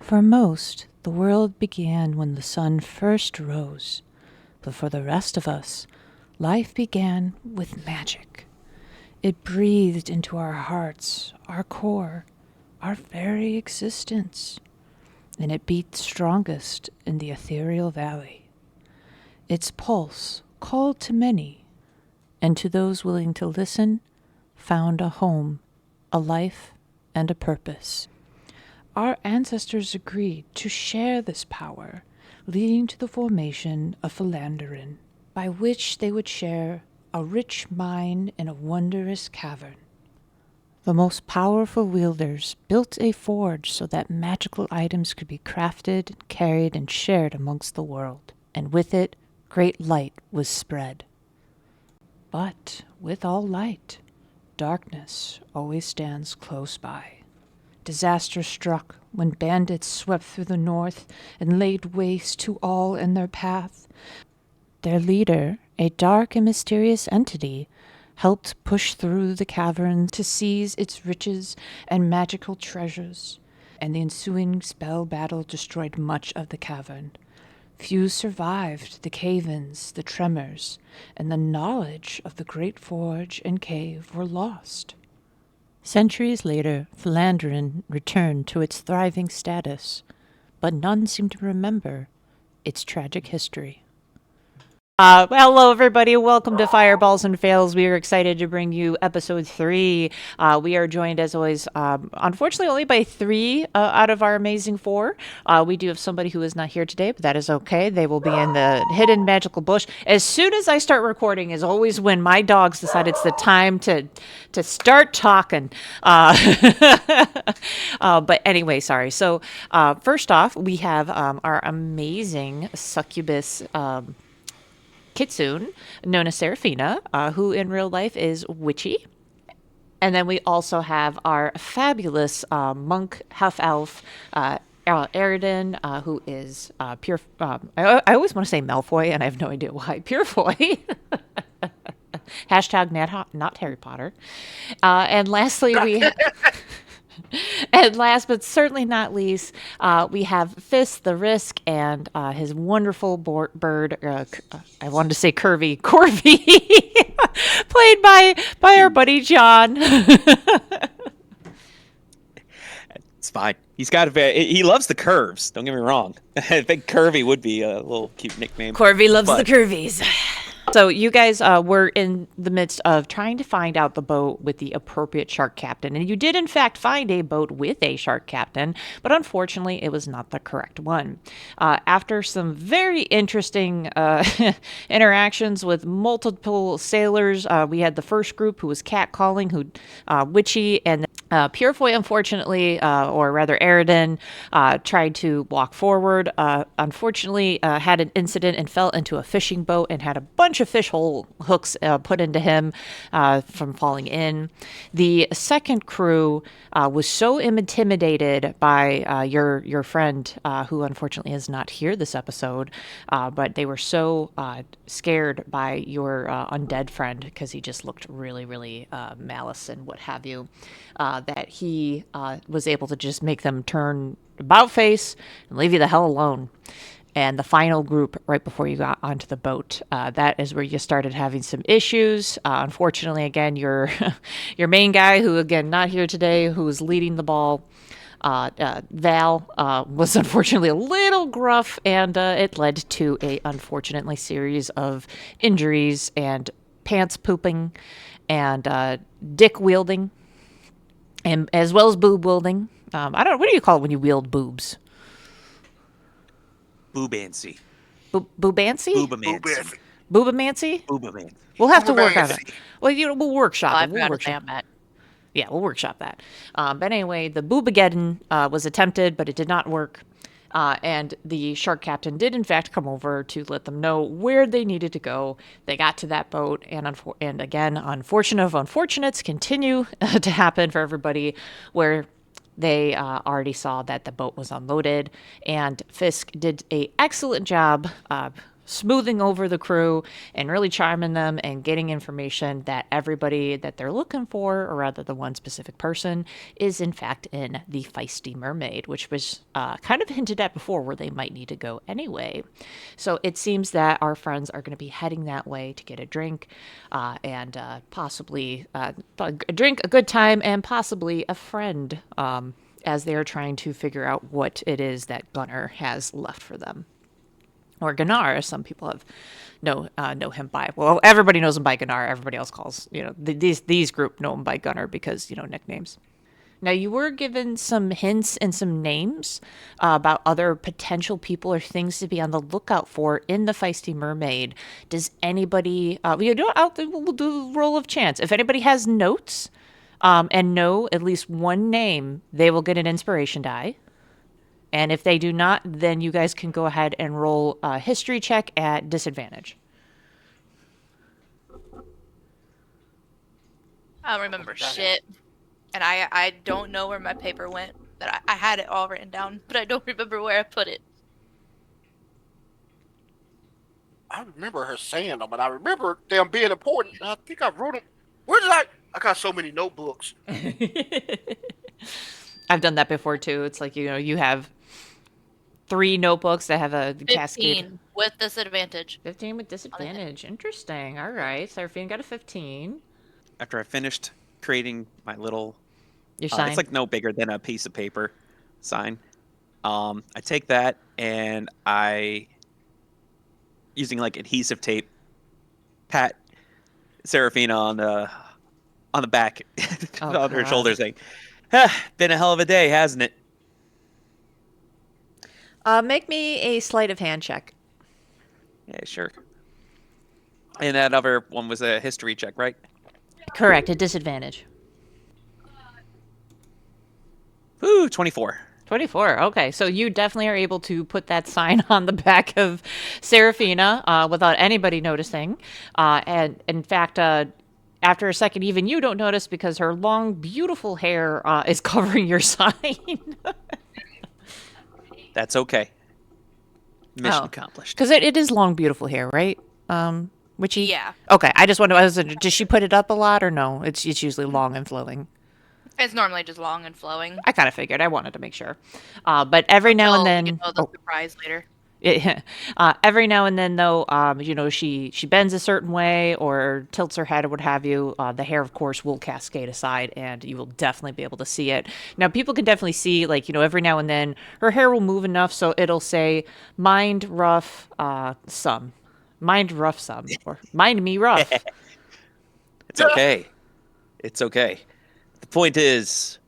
For most, the world began when the sun first rose, but for the rest of us, life began with magic. It breathed into our hearts, our core, our very existence, and it beat strongest in the ethereal valley. Its pulse called to many, and to those willing to listen, found a home, a life, and a purpose. Our ancestors agreed to share this power, leading to the formation of Philanderin, by which they would share a rich mine in a wondrous cavern. The most powerful wielders built a forge so that magical items could be crafted, carried, and shared amongst the world, and with it, great light was spread. But with all light, darkness always stands close by. Disaster struck when bandits swept through the north and laid waste to all in their path. Their leader, a dark and mysterious entity, helped push through the cavern to seize its riches and magical treasures, and the ensuing spell battle destroyed much of the cavern. Few survived the cave-ins, the tremors, and the knowledge of the great forge and cave were lost. Centuries later, Philanderin returned to its thriving status, but none seemed to remember its tragic history. Hello, everybody. Welcome to Fireballs and Fails. We are excited to bring you episode 3. We are joined, as always, unfortunately, only by 3 out of our amazing 4. We do have somebody who is not here today, but that is okay. They will be in the hidden magical bush. As soon as I start recording is always when my dogs decide it's the time to start talking. But anyway, sorry. So first off, we have our amazing succubus Kitsune, known as Seraphina, who in real life is witchy. And then we also have our fabulous monk half-elf, Aridin, who is pure... I always want to say Malfoy, and I have no idea why. Purefoy. Hashtag not Harry Potter. And lastly, we... And last but certainly not least, we have Fist the Risk and his wonderful bird, I wanted to say Corby, played by our buddy John. It's fine. He's got he loves the curves. Don't get me wrong. I think Curvy would be a little cute nickname. Corby loves the curvies. So you guys were in the midst of trying to find out the boat with the appropriate shark captain. And you did, in fact, find a boat with a shark captain, but unfortunately, it was not the correct one. After some very interesting interactions with multiple sailors, we had the first group who was catcalling, who witchy, and Purefoy, unfortunately, or rather Aridin, tried to walk forward. Unfortunately, had an incident and fell into a fishing boat and had a bunch of fish hole hooks put into him from falling in. The second crew was so intimidated by your friend, who unfortunately is not here this episode, but they were so scared by your undead friend because he just looked really, really malice and what have you, that he was able to just make them turn about face and leave you the hell alone. And the final group, right before you got onto the boat, that is where you started having some issues. Unfortunately, again, your main guy, who, again, not here today, who was leading the ball, Val, was unfortunately a little gruff, and it led to a unfortunately series of injuries and pants pooping and dick wielding, and as well as boob wielding. I don't know, what do you call it when you wield boobs? Boobancy. Boobancy? Boobamancy. Boobamancy? Boobamancy. We'll have to work on it. Well, we'll workshop it. We'll workshop that. Yeah, we'll workshop that. But anyway, the Boobageddon was attempted, but it did not work. And the shark captain did, in fact, come over to let them know where they needed to go. They got to that boat, and again, unfortunate of unfortunates continue to happen for everybody, where they already saw that the boat was unloaded, and Fisk did an excellent job smoothing over the crew and really charming them and getting information that everybody that they're looking for, or rather the one specific person, is in fact in the Feisty Mermaid, which was kind of hinted at before where they might need to go anyway. So it seems that our friends are going to be heading that way to get a drink and possibly a drink, a good time, and possibly a friend as they are trying to figure out what it is that Gunnar has left for them. Or Gunnar, as some people have know him by. Well, everybody knows him by Gunnar. Everybody else calls, these group know him by Gunnar because, nicknames. Now, you were given some hints and some names about other potential people or things to be on the lookout for in the Feisty Mermaid. Does anybody, we'll do the roll of chance. If anybody has notes and know at least one name, they will get an inspiration die. And if they do not, then you guys can go ahead and roll a history check at disadvantage. I don't remember shit. And I don't know where my paper went. That I had it all written down, but I don't remember where I put it. I remember her saying them, and I remember them being important. I think I wrote them. Where did I? I got so many notebooks. I've done that before too. It's like, you have 3 notebooks that have a 15 cascade. with disadvantage. 15 with disadvantage. Interesting. All right. Seraphine got a 15. After I finished creating my little, Your sign. it's like no bigger than a piece of paper sign. I take that and I, using like adhesive tape, pat Seraphina on the back, on her shoulder, saying, "Been a hell of a day, hasn't it?" Make me a sleight of hand check. Yeah, sure. And that other one was a history check, right? Correct. At disadvantage. Ooh, 24. 24. Okay, so you definitely are able to put that sign on the back of Seraphina without anybody noticing. And in fact, after a second, even you don't notice because her long, beautiful hair is covering your sign. That's okay. Mission accomplished. Because it is long, beautiful hair, right? Witchy? Yeah. Okay, I just wondered, does she put it up a lot or no? It's usually long and flowing. It's normally just long and flowing. I kind of figured. I wanted to make sure. But every now and then... You know the surprise later. Every now and then, though, she bends a certain way or tilts her head or what have you. The hair, of course, will cascade aside, and you will definitely be able to see it. Now, people can definitely see, every now and then, her hair will move enough so it'll say, mind rough some. Mind rough some. Or mind me rough. It's okay. It's okay. The point is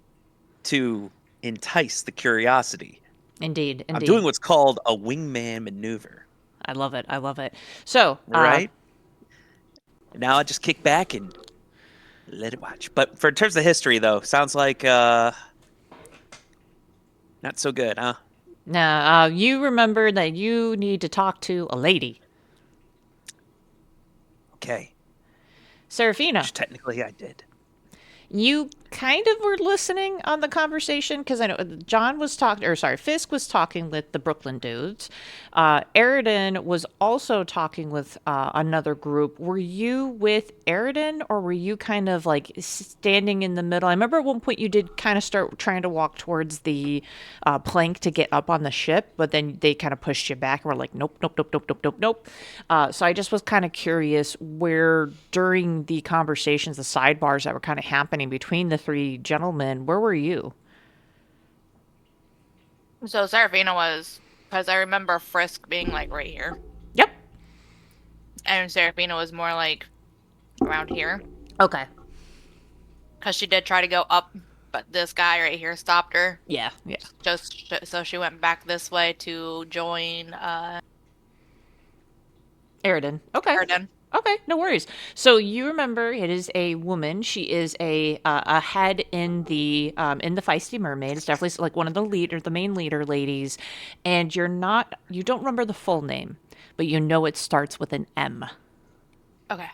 to entice the curiosity. Indeed. I'm doing what's called a wingman maneuver. I love it. I love it. So, right now I just kick back and let it watch. But in terms of history, though, sounds like not so good, huh? Now, you remember that you need to talk to a lady. Okay. Seraphina. Which technically I did. You kind of were listening on the conversation because I know Fisk was talking with the Brooklyn dudes. Aridin was also talking with another group. Were you with Aridin or were you kind of like standing in the middle? I remember at one point you did kind of start trying to walk towards the plank to get up on the ship, but then they kind of pushed you back and were like, nope. So I just was kind of curious where during the conversations, the sidebars that were kind of happening between the 3 gentlemen, where were you? So Seraphina was, because I remember Frisk being like right here. Yep. And Seraphina was more like around here. Okay. Because she did try to go up, but this guy right here stopped her. Yeah. Just so she went back this way to join Aridin. Okay. Aridin. Okay, no worries. So you remember it is a woman. She is a head in the Feisty Mermaid. It's definitely like one of the main leader ladies. And you don't remember the full name, but you know it starts with an M. Okay.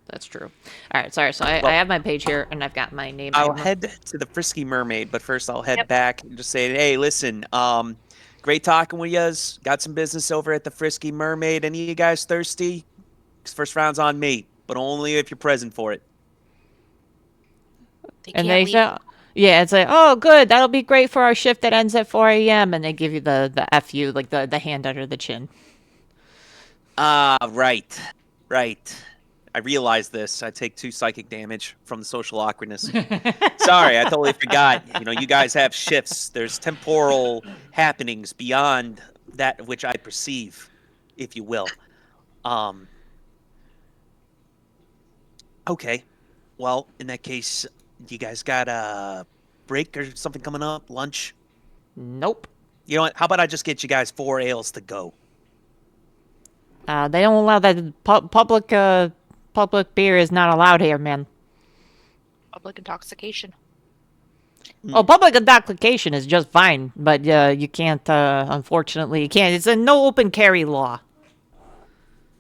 That's true. All right, sorry. So I have my page here, and I've got my name. I'll head to the Frisky Mermaid, but first I'll head back and just say, hey, listen, Great talking with yous. Got some business over at the Frisky Mermaid. Any of you guys thirsty? First round's on me, but only if you're present for it. They And can't they leave. say, yeah, it's like, oh, good, that'll be great for our shift that ends at 4 a.m. And they give you the FU, like the hand under the chin. Right. I realized this. I take 2 psychic damage from the social awkwardness. Sorry, I totally forgot. You guys have shifts. There's temporal happenings beyond that which I perceive, if you will. Okay. Well, in that case, you guys got a break or something coming up? Lunch? Nope. You know what? How about I just get you guys 4 ales to go? They don't allow that. Public beer is not allowed here, man. Public intoxication. Oh, public intoxication is just fine, but you can't. Unfortunately, you can't. It's a no open carry law.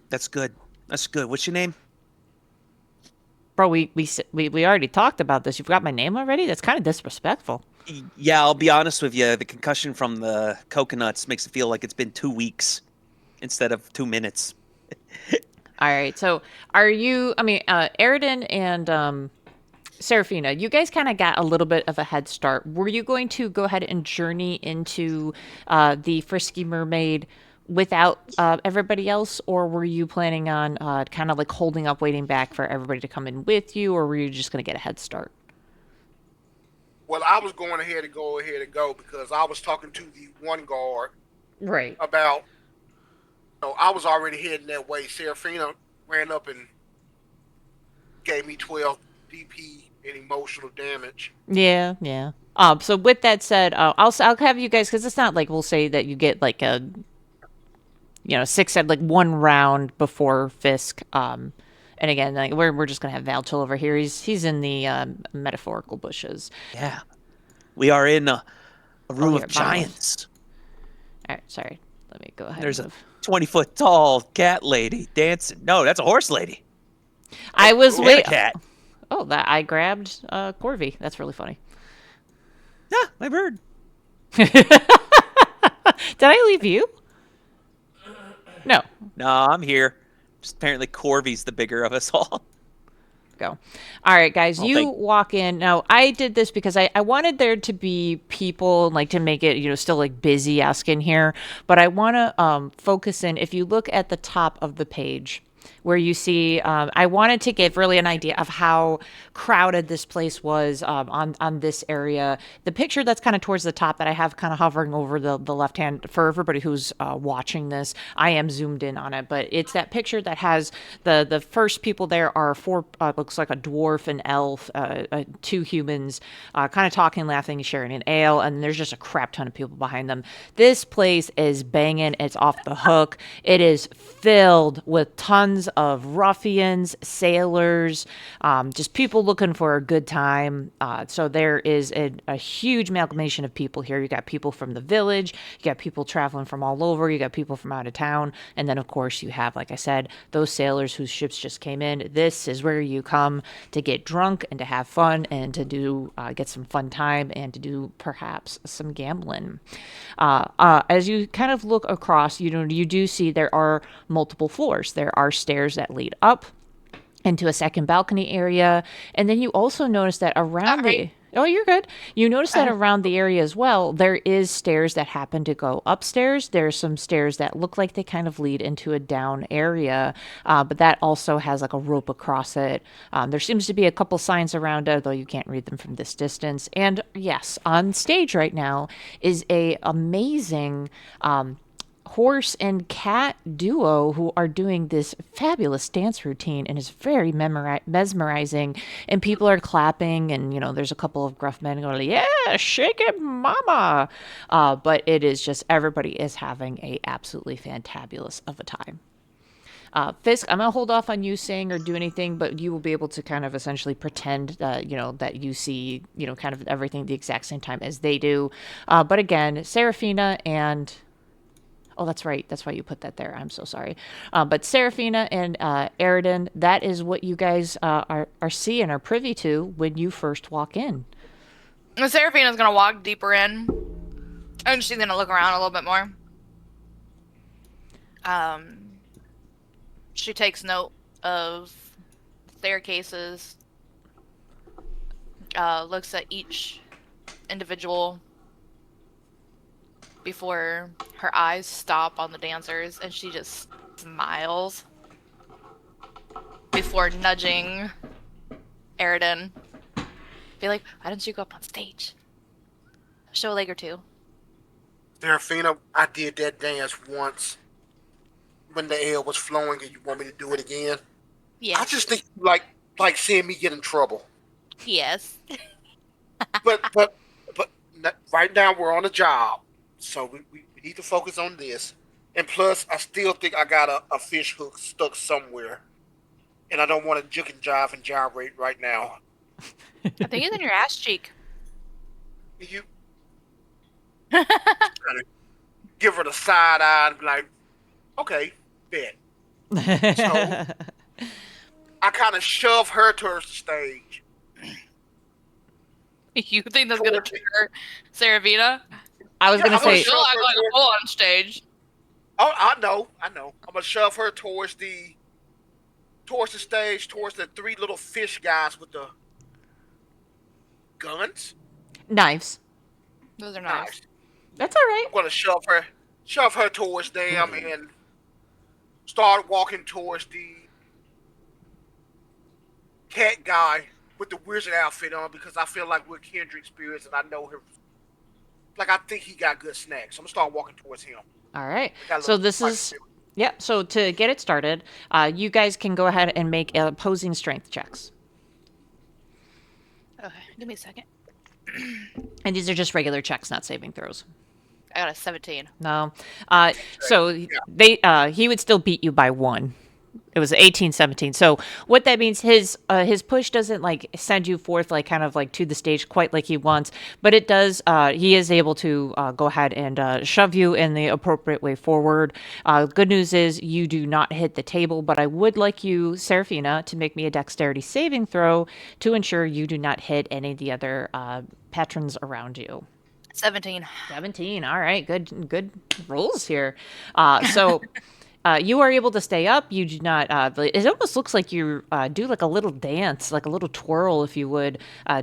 That's good. What's your name? Bro, we already talked about this. You forgot my name already? That's kind of disrespectful. Yeah, I'll be honest with you. The concussion from the coconuts makes it feel like it's been 2 weeks instead of 2 minutes. All right. So, are you? I mean, Aridin and Serafina, you guys kind of got a little bit of a head start. Were you going to go ahead and journey into the Frisky Mermaid without everybody else, or were you planning on kind of like holding up, waiting back for everybody to come in with you, or were you just going to get a head start? Well, I was going ahead and go because I was talking to the one guard Right. about. I was already heading that way. Serafina ran up and gave me 12 DP in emotional damage. Yeah, yeah. So with that said, I'll have you guys, because it's not like we'll say that you get like a 6 at like 1 round before Fisk. And again, like we're just gonna have Valchil over here. He's in the metaphorical bushes. Yeah. We are in a room here, of giants. All right, sorry. Let me go ahead. There's and a move. 20-foot tall cat lady dancing. No, that's a horse lady. I was And a wait. cat. Oh, that I grabbed Corvi. That's really funny. Yeah, my bird. Did I leave you? No. No, I'm here. Just apparently Corvy's the bigger of us all. Go. All right, guys, Oh, you walk in. Now, I did this because I wanted there to be people, like, to make it, still, like, busy-esque in here. But I want to focus in. If you look at the top of the page where you see, I wanted to give really an idea of how crowded this place was on this area. The picture that's kind of towards the top that I have kind of hovering over the left hand for everybody who's watching this, I am zoomed in on it, but it's that picture that has the first people there are 4, looks like a dwarf, an elf, 2 humans, kind of talking, laughing, sharing an ale, and there's just a crap ton of people behind them. This place is banging. It's off the hook. It is filled with tons of ruffians, sailors, just people looking for a good time. So there is a huge amalgamation of people here. You got people from the village, you got people traveling from all over, you got people from out of town, and then of course you have, like I said, those sailors whose ships just came in. This is where you come to get drunk and to have fun and to do get some fun time and to do perhaps some gambling. As you kind of look across, you do see there are multiple floors. There are stairs that lead up into a second balcony area, and then you also notice that around oh, you're good. You notice that around the area as well, there is stairs that happen to go upstairs. There's some stairs that look like they kind of lead into a down area, but that also has like a rope across it. There seems to be a couple signs around it, though you can't read them from this distance. And yes, on stage right now is a amazing horse and cat duo who are doing this fabulous dance routine, and it's very mesmerizing, and people are clapping, and there's a couple of gruff men going, yeah, shake it mama, but it is just, everybody is having a absolutely fantabulous of a time. Fisk, I'm gonna hold off on you saying or do anything, but you will be able to kind of essentially pretend that that you see kind of everything the exact same time as they do, but again, Serafina and oh, that's right. That's why you put that there. I'm so sorry. But Serafina and Aridin, that is what you guys are seeing, are privy to when you first walk in. Seraphina's gonna walk deeper in And she's gonna look around a little bit more. She takes note of staircases. Looks at each individual before her eyes stop on the dancers, and she just smiles before nudging Aridin. Be like, why don't you go up on stage? Show a leg or two. Serafina, I did that dance once when the air was flowing, and you want me to do it again? Yes. I just think you like seeing me get in trouble. Yes. But right now we're on a job, so we need to focus on this. And plus, I still think I got a fish hook stuck somewhere, and I don't want to juke and jive and gyrate right now. I think it's in your ass cheek. You kind of give her the side eye and be like, okay, bet. So I kind of shove her towards the stage. You think that's gonna trigger Saravina? I was gonna I'm gonna say, She'll act like a bull on stage. Oh, I know. I'm gonna shove her towards the stage, towards the three little fish guys with the guns. knives. Those are nice. Nice. That's all right. I'm gonna shove her towards them and start walking towards the cat guy with the wizard outfit on because I feel like we're kindred spirits and I know him. Like I think he got good snacks. So I'm gonna start walking towards him. All right. Got a So little this fight is spirit. yeah. So to get it started, you guys can go ahead and make opposing strength checks, Okay, give me a second. and these are just regular checks, not saving throws. I got a 17. No. So he would still beat you by 1. It was 18-17. So what that means, his push doesn't like send you forth like kind of like to the stage quite like he wants, but it does. He is able to go ahead and shove you in the appropriate way forward. Good news is you do not hit the table, but I would like you, Serafina, to make me a dexterity saving throw to ensure you do not hit any of the other patrons around you. 17. 17. All right. Good rolls here. So you are able to stay up. You do not. It almost looks like you do like a little dance, like a little twirl, if you would,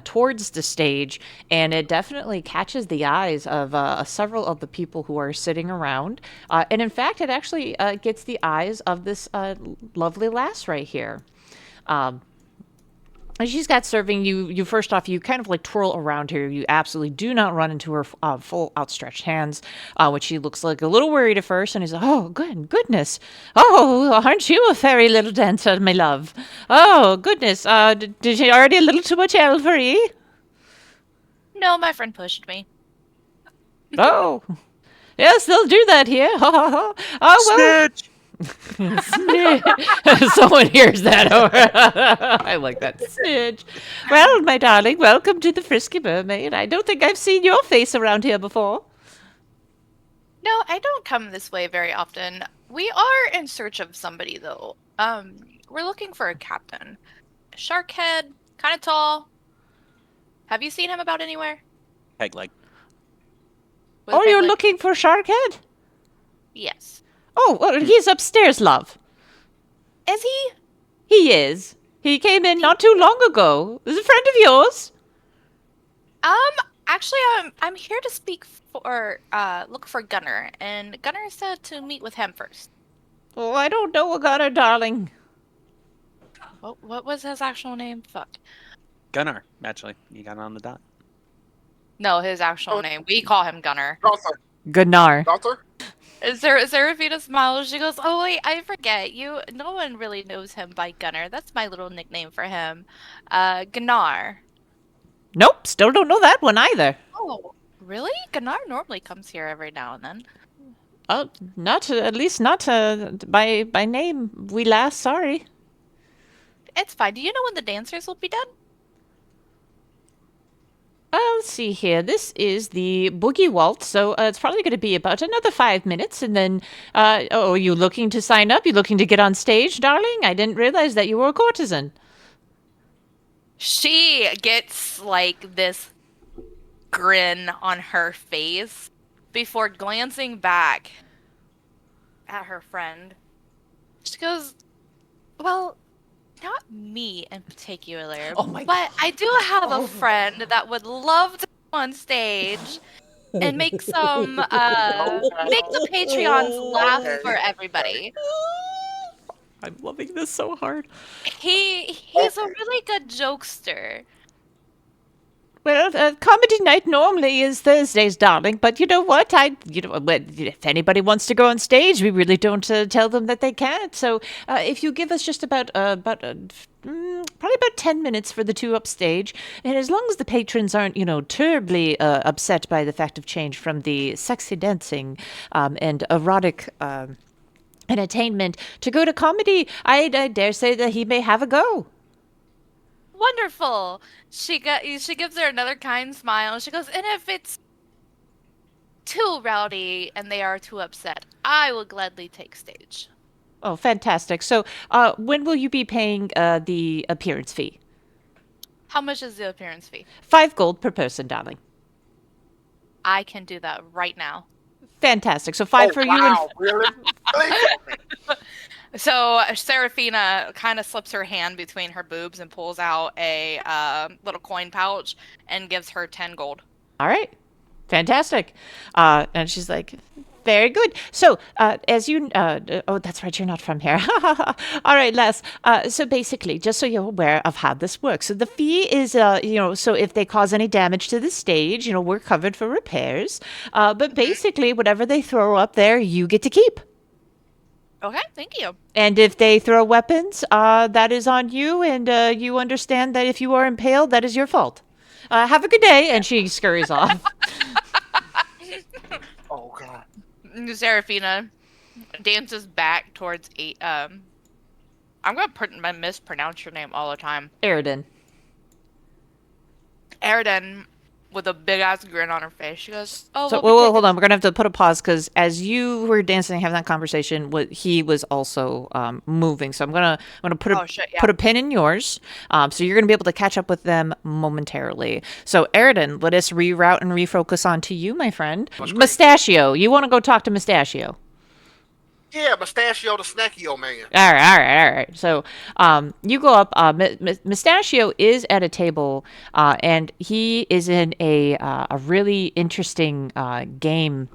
towards the stage, and it definitely catches the eyes of several of the people who are sitting around. And in fact, it actually gets the eyes of this lovely lass right here. And she's got serving you. You first off, you kind of like twirl around her. You absolutely do not run into her full outstretched hands, which she looks like a little worried at first. And he's like, "Oh, goodness! Oh, aren't you a fairy little dancer, my love? Oh, goodness! Did you already a little too much elvery? No, my friend pushed me. Oh, yes, they'll do that here. Oh, well." Snitch! Someone hears that. I like that. Snitch. Well, my darling, welcome to the Frisky Mermaid. I don't think I've seen your face around here before. No, I don't come this way very often. We are in search of somebody, though. We're looking for a captain. Shark head, kind of tall. Have you seen him about anywhere? Peg leg. With a Oh, big you're leg? looking for Sharkhead? Yes. Oh, well, he's upstairs, love. Is he? He is. He came in not too long ago. Is a friend of yours? Actually, I'm here to speak for look for Gunner, and Gunner said to meet with him first. Oh, I don't know a Gunner, darling. What was his actual name? Fuck. Gunnar, actually. You got it on the dot. No, his actual name. We call him Gunner. Gunther. Gunnar. Gunther? Serafina smiles. She goes, "Oh wait, I forget. No one really knows him by Gunner. That's my little nickname for him. Gunnar." Nope, still don't know that one either. Oh, really? Gunnar normally comes here every now and then. Not at least not by name. We last sorry. It's fine. Do you know when the dancers will be done? Let's see here. This is the Boogie Waltz, so it's probably going to be about another 5 minutes, and then, are you looking to sign up? You looking to get on stage, darling? I didn't realize that you were a courtesan. She gets like this grin on her face before glancing back at her friend. She goes, well, not me in particular, Oh my but I do have a friend that would love to come on stage and make the Patreons laugh Okay. for everybody. I'm loving this so hard. He's a Okay. really good jokester. Well, comedy night normally is Thursdays, darling. But you know what? If anybody wants to go on stage, we really don't tell them that they can't. So, if you give us just probably about 10 minutes for the two upstage, and as long as the patrons aren't, terribly upset by the fact of change from the sexy dancing and erotic entertainment to go to comedy, I dare say that he may have a go. Wonderful. She gives her another kind smile. She goes, and if it's too rowdy and they are too upset, I will gladly take stage. Oh, fantastic. So, when will you be paying the appearance fee? How much is the appearance fee? 5 gold per person, darling. I can do that right now. Fantastic. So 5 for you and Wow, really? Really? So Seraphina kind of slips her hand between her boobs and pulls out a little coin pouch and gives her 10 gold. all right. Fantastic. And she's like, very good. So, as you, oh, that's right, you're not from here. All right, Les. So basically, just so you're aware of how this works. So the fee is, so if they cause any damage to the stage, we're covered for repairs. But basically, whatever they throw up there, you get to keep. Okay, thank you. And if they throw weapons, that is on you, and you understand that if you are impaled, that is your fault. Have a good day, and she scurries off. Oh God. Seraphina dances back towards I'm gonna mispronounce your name all the time. Aridin. Aridin, with a big ass grin on her face. She goes, "Oh, So, we'll be whoa, hold taking- on. We're gonna have to put a pause because as you were dancing, and having that conversation, he was also moving. So I'm gonna put Oh, shit, yeah. put a pin in yours. So you're gonna be able to catch up with them momentarily. So Aridin, let us reroute and refocus onto you, my friend. That's great. Mustachio, you want to go talk to Mustachio? Yeah, Mustachio the snacky man. All right. So, you go up. Mustachio is at a table, and he is in a really interesting game.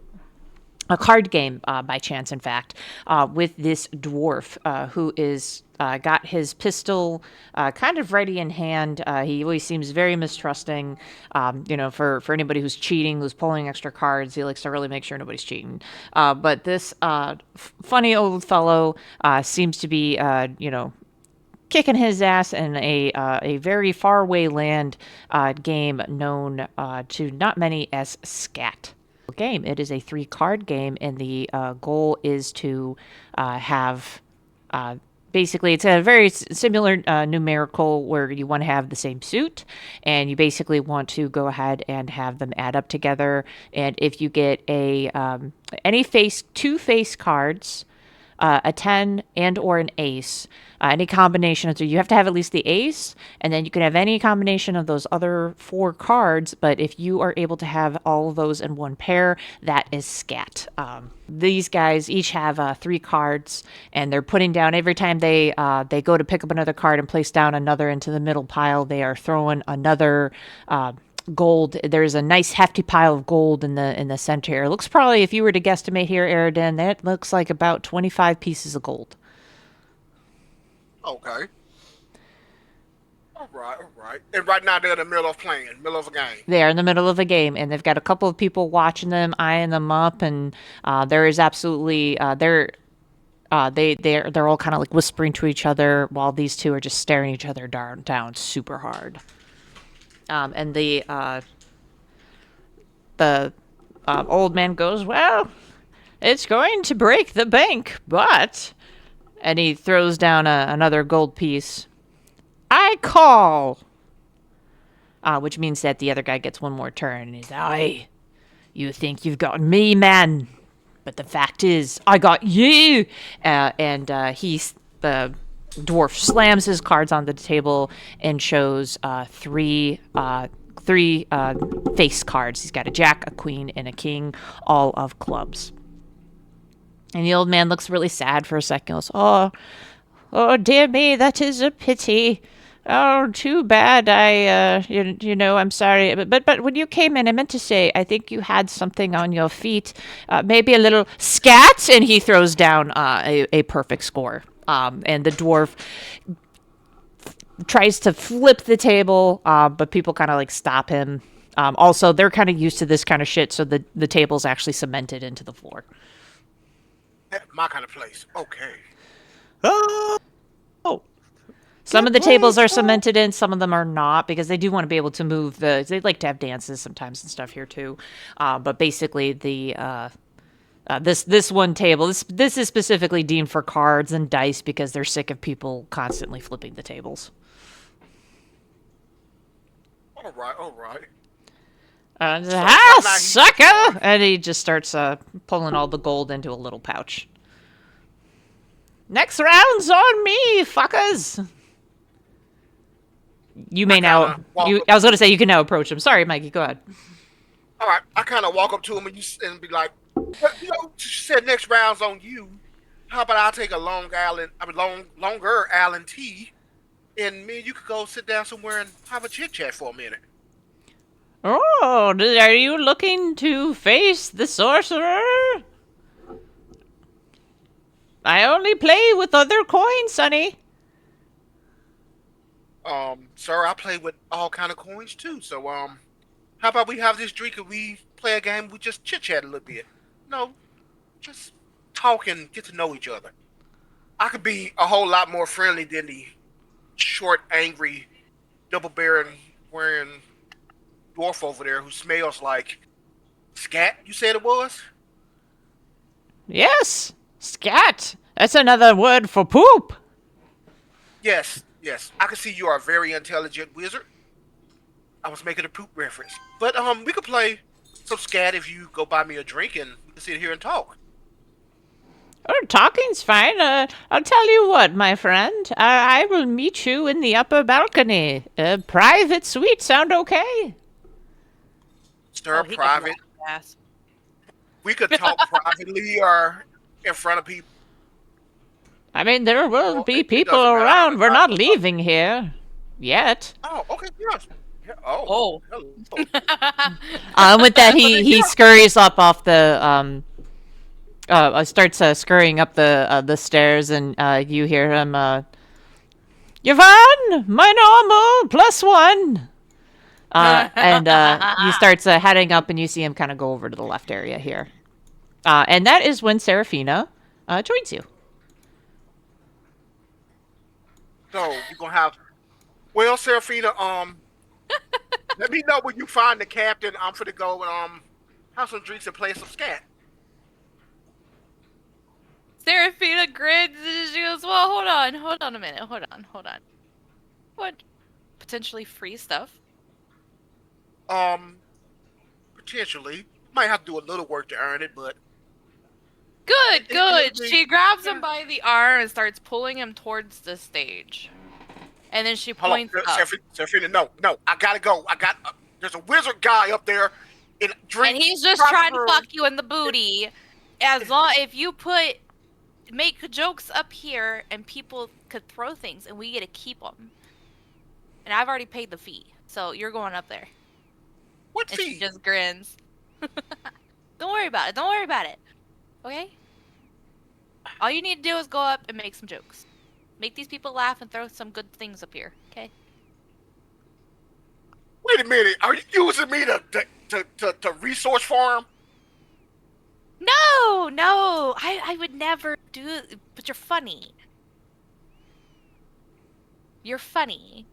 A card game, by chance, in fact, with this dwarf who is got his pistol kind of ready in hand. He always seems very mistrusting. For anybody who's cheating, who's pulling extra cards, he likes to really make sure nobody's cheating. But this funny old fellow seems to be, kicking his ass in a very faraway land game known to not many as Scat. Game. It is a 3-card game, and the goal is to have. Basically, it's a very similar numerical where you want to have the same suit, and you basically want to go ahead and have them add up together. And if you get two face cards, a 10 and or an ace, any combination. So you have to have at least the ace, and then you can have any combination of those other 4 cards. But if you are able to have all of those in one pair, that is Scat. These guys each have 3 cards, and they're putting down every time they go to pick up another card and place down another into the middle pile. They are throwing another gold. There's a nice hefty pile of gold in the center. It looks probably, if you were to guesstimate here, Aridin, that looks like about 25 pieces of gold. Okay. All right. And right now they're in the middle of a game. They are in the middle of a game, and they've got a couple of people watching them, eyeing them up, and there is absolutely they're all kind of like whispering to each other while these two are just staring each other down super hard. And the old man goes, well, it's going to break the bank, but... And he throws down another gold piece. I call! Which means that the other guy gets one more turn. And he's, aye, you think you've got me, man. But the fact is, I got you! The dwarf slams his cards on the table and shows 3 three face cards. He's got a jack, a queen, and a king, all of clubs. And the old man looks really sad for a second. He goes, oh, dear me, that is a pity. Oh, too bad. I'm sorry. But when you came in, I meant to say, I think you had something on your feet. Maybe a little scat. And he throws down a perfect score. And the dwarf tries to flip the table, but people kind of like stop him. Also, they're kind of used to this kind of shit, so the table's actually cemented into the floor. My kind of place. Okay. Oh. Some of the tables are cemented in, some of them are not, because they do want to be able to move they like to have dances sometimes and stuff here too. But basically this one table, this is specifically deemed for cards and dice because they're sick of people constantly flipping the tables. All right. Sucker! And he just starts pulling all the gold into a little pouch. Next round's on me, fuckers! You may now... I was going to say you can now approach him. Sorry, Mikey, go ahead. All right, I kind of walk up to him and be like, you said next round's on you. How about I take a longer Allen tea, and me and you could go sit down somewhere and have a chit-chat for a minute. Oh, are you looking to face the sorcerer? I only play with other coins, sonny. Sir, I play with all kind of coins too. So, how about we have this drink and we play a game? We just chit-chat a little bit. No, just talk and get to know each other. I could be a whole lot more friendly than the short, angry, double-barrel wearing dwarf over there who smells like scat, you said it was? Yes, scat. That's another word for poop. Yes. I can see you are a very intelligent wizard. I was making a poop reference. But we could play some scat if you go buy me a drink and we can sit here and talk. Oh, talking's fine. I'll tell you what, my friend. I will meet you in the upper balcony. Private suite sound okay? Sir, private. We could talk privately or in front of people. I mean, there will be people around. We're not leaving here. Yet. Oh, okay, yes. Oh. Hello. With that, he scurries up off the starts scurrying up the stairs, and you hear him. Yvonne, my normal +1. And he starts heading up, and you see him kind of go over to the left area here. And that is when Seraphina joins you. So you're gonna have. Well, Seraphina, let me know when you find the captain. I'm finna go and have some drinks and play some scat. Seraphina grins and she goes, well, hold on a minute, hold on. What? Potentially free stuff? Potentially. Might have to do a little work to earn it, but... Good. She grabs him by the arm and starts pulling him towards the stage. And then she points up. Seraphina, no, I gotta go. There's a wizard guy up there. And he's just trying to fuck you in the booty. As long if you make jokes up here and people could throw things and we get to keep them. And I've already paid the fee, so you're going up there. What and fee? She just grins. Don't worry about it. Okay? All you need to do is go up and make some jokes. Make these people laugh and throw some good things up here, okay? Wait a minute, are you using me to resource farm? No, I would never do it, but you're funny. You're funny.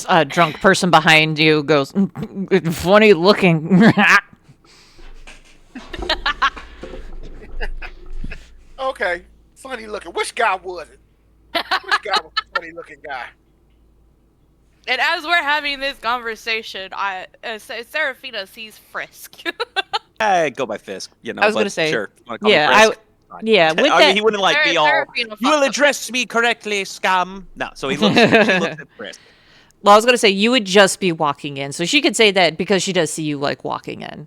A drunk person behind you goes, funny looking. Okay, funny looking. Which guy was it? Which guy was the funny looking guy? And as we're having this conversation, Seraphina sees Frisk. I go by Fisk, you know. I was gonna say, sure. Yeah, With that, mean, he wouldn't be all. Seraphina You will address me correctly, scum. No, so he looks at Frisk. Well, I was going to say you would just be walking in. So she could say that because she does see you like walking in.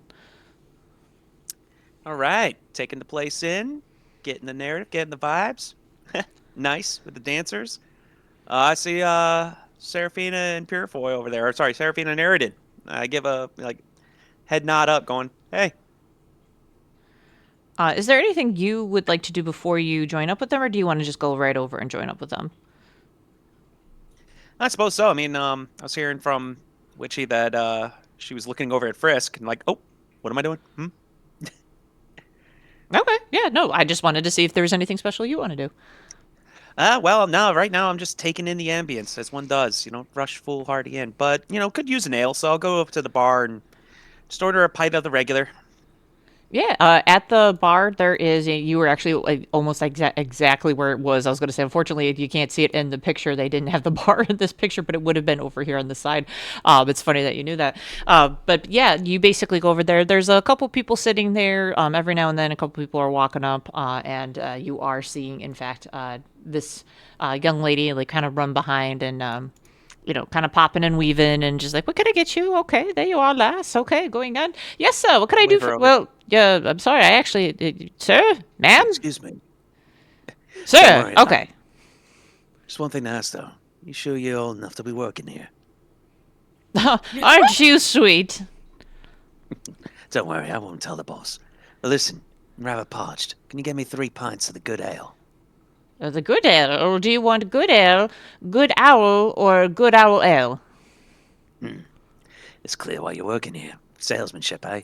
All right, taking the place in, getting the narrative, getting the vibes. Nice with the dancers. I see Seraphina and Purefoy over there. Or, sorry, Seraphina and Eridan. I give a head nod up, going, "Hey." Is there anything you would like to do before you join up with them, or do you want to just go right over and join up with them? I suppose so. I mean, I was hearing from Witchy that she was looking over at Frisk and like, "Oh, what am I doing?" Okay. Yeah, no, I just wanted to see if there was anything special you want to do. Well, no, right now I'm just taking in the ambience as one does. You know, rush foolhardy in. But, could use an ale, so I'll go up to the bar and just order a pint of the regular. Yeah, at the bar there is you were actually like, almost exactly where it was. I was going to say, unfortunately, you can't see it in the picture. They didn't have the bar in this picture, but it would have been over here on the side. It's funny that you knew that. But yeah, you basically go over there. There's a couple people sitting there. Every now and then, a couple people are walking up, and you are seeing, in fact, this young lady like kind of run behind and. Kind of popping and weaving and just like, what can I get you? Okay, there you are, lass. Okay, going on. Yes, sir. What can I do for? Well, yeah, I'm sorry. I actually, sir, ma'am, Excuse me. sir. worry, Okay. Just one thing to ask, though. You sure you're old enough to be working here? Aren't you sweet? Don't worry, I won't tell the boss. But listen, I'm rather parched. Can you get me 3 pints of the good ale? The good ale, or do you want good ale, good owl, or good owl ale? It's clear why you're working here. Salesmanship, eh?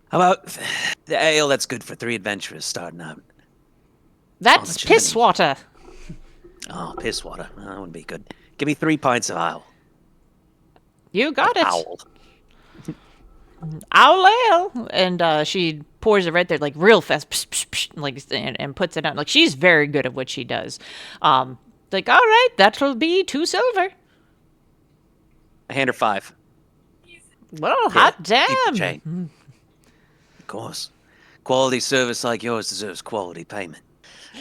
How about the ale that's good for 3 adventurers starting out? That's much is piss it? water. Oh, piss water. That wouldn't be good. Give me 3 pints of owl. You got it. Owl. Owl ale. And she pours it right there, like real fast, psh, psh, psh, like, and puts it out. Like, she's very good at what she does. Like, all right, that'll be 2 silver. I hand her 5. Well, hot Keep the damn. change. Of course. Quality service like yours deserves quality payment.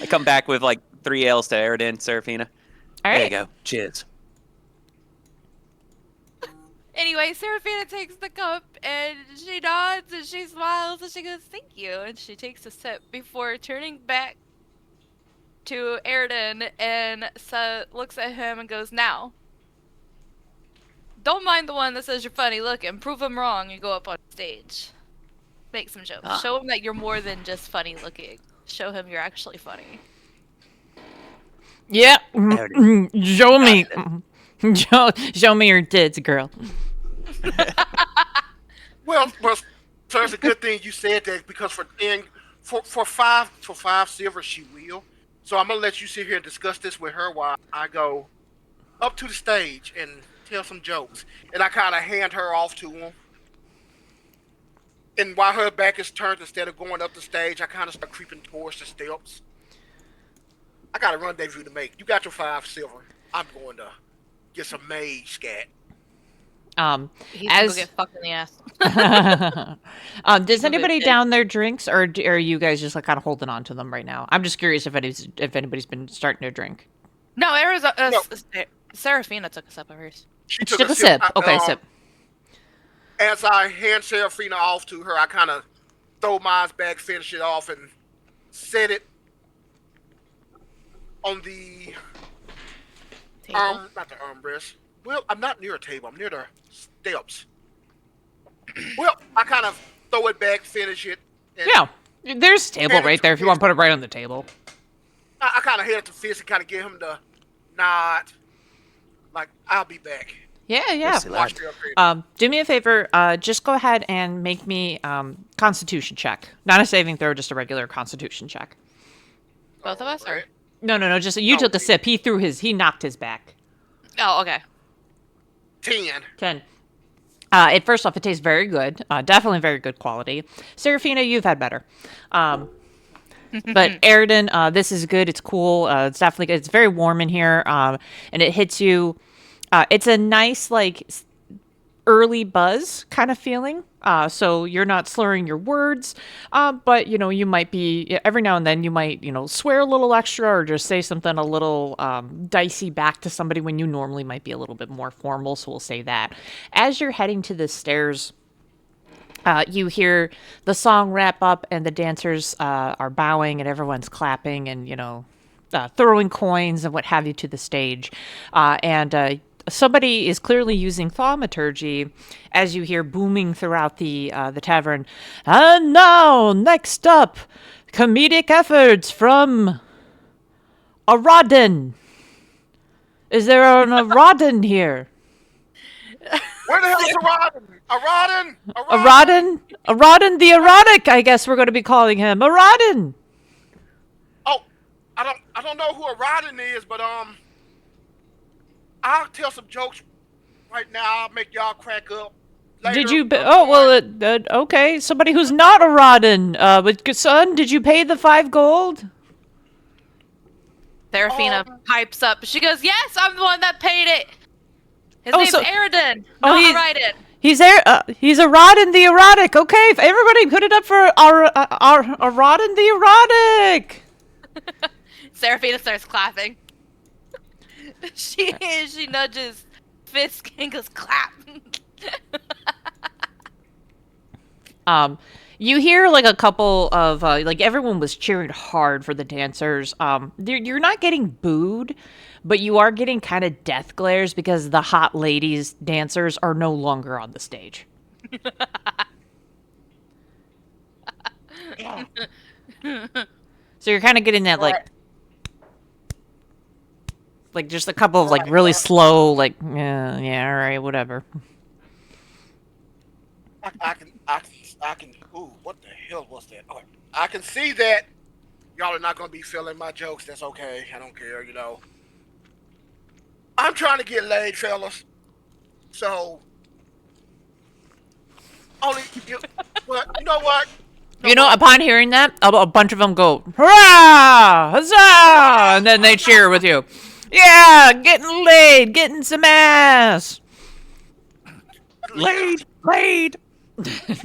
I come back with like 3 ales to Eridan, Seraphina. All There you right. go. Cheers. Anyway, Seraphina takes the cup and she nods and she smiles and she goes, "Thank you." And she takes a sip before turning back to Eridan and looks at him and goes, "Now, don't mind the one that says you're funny looking. Prove him wrong and go up on stage. Make some jokes. Ah. Show him that you're more than just funny looking. Show him you're actually funny." Yeah. Eridan. Show me. Show me your tits, girl. Well, so it's a good thing you said that because for five silver she will. So I'm gonna let you sit here and discuss this with her while I go up to the stage and tell some jokes. And I kind of hand her off to him. And while her back is turned, instead of going up the stage, I kind of start creeping towards the steps. I got a rendezvous to make. You got your 5 silver. I'm going to get some maid scat. He's gonna go get fucked in the ass. Does anybody down their drinks, or are you guys just like kind of holding on to them right now? I'm just curious if anybody's been starting to drink. No, No. Seraphina took a sip of hers. She took a sip. Okay, sip. As I hand Seraphina off to her, I kind of throw mine back, finish it off, and set it on the Table. not the armrest. Well, I'm not near a table. I'm near the steps. Well, I kind of throw it back, finish it. And Yeah, there's a table right there if you want to put it right on the table. I kind of head up to Fist and kind of get him to nod, like I'll be back. Yeah, yeah. Yes, Do me a favor. Just go ahead and make me Constitution check. Not a saving throw, just a regular Constitution check. Both of us, or? Alright. No. Just you took a sip. He knocked his back. Oh, okay. 10. 10. First off, it tastes very good. Definitely very good quality. Seraphina, you've had better. But Eridan, this is good. It's cool. It's definitely good. It's very warm in here. And it hits you. It's a nice, like, early buzz kind of feeling. So you're not slurring your words, but you might be every now and then you might swear a little extra or just say something a little dicey back to somebody when you normally might be a little bit more formal. So we'll say that. As you're heading to the stairs, you hear the song wrap up and the dancers are bowing and everyone's clapping and throwing coins and what have you to the stage, and somebody is clearly using thaumaturgy as you hear booming throughout the tavern. And now, next up, comedic efforts from Aradin. Is there an Aradin here? Where the hell is Aradin? Aradin? Aradin the erotic, I guess we're going to be calling him. Aradin! Oh, I don't know who Aradin is, but I'll tell some jokes right now. I'll make y'all crack up. Later. Did you? Oh well, okay. Somebody who's not Aradin. But son, did you pay the 5 gold? Serafina pipes up. She goes, "Yes, I'm the one that paid it. His name's Aradin, not Aradin." He's Aradin the erotic. Okay, everybody, put it up for Aradin the erotic. Serafina starts clapping. She nudges Fisk and goes clap. You hear like a couple of like everyone was cheering hard for the dancers. You're not getting booed, but you are getting kind of death glares because the hot ladies dancers are no longer on the stage. So you're kind of getting that like just a couple of like really slow like yeah, all right, whatever. I can. Ooh, what the hell was that? Oh, I can see that y'all are not gonna be feeling my jokes. That's okay. I don't care. I'm trying to get laid, fellas. So only but you know what? Upon hearing that, a bunch of them go, hurrah, huzzah, and then they cheer with you. Yeah, getting laid, getting some ass. Laid.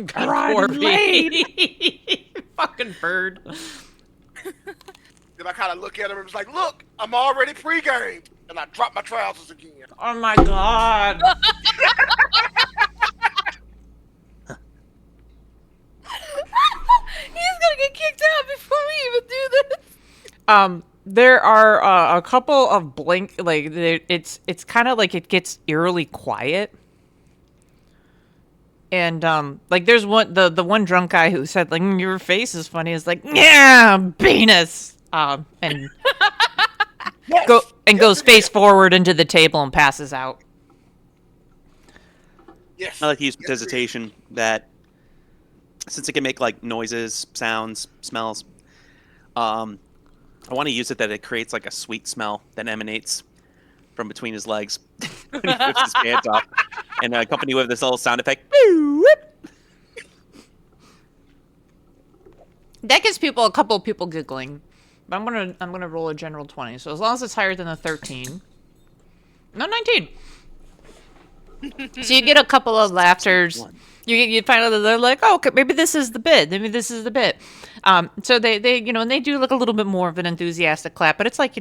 God, laid. Fucking bird. Then I kind of look at him and was like, "Look, I'm already pre-game," and I drop my trousers again. Oh my god. He's gonna get kicked out before we even do this. There are a couple of it's kind of like it gets eerily quiet. And like there's the one drunk guy who said like your face is funny is like yeah penis and Yes! goes face forward into the table and passes out. Yes. I like to use hesitation that since it can make like noises, sounds, smells. I want to use it that it creates like a sweet smell that emanates from between his legs when he lifts his pants off, and accompany with this little sound effect. That gives a couple of people giggling. But I'm gonna roll a general 20. So as long as it's higher than a 13. No, 19. So you get a couple of laughters. You find out that they're like, oh, okay, maybe this is the bit. So they and they do like a little bit more of an enthusiastic clap. But it's like,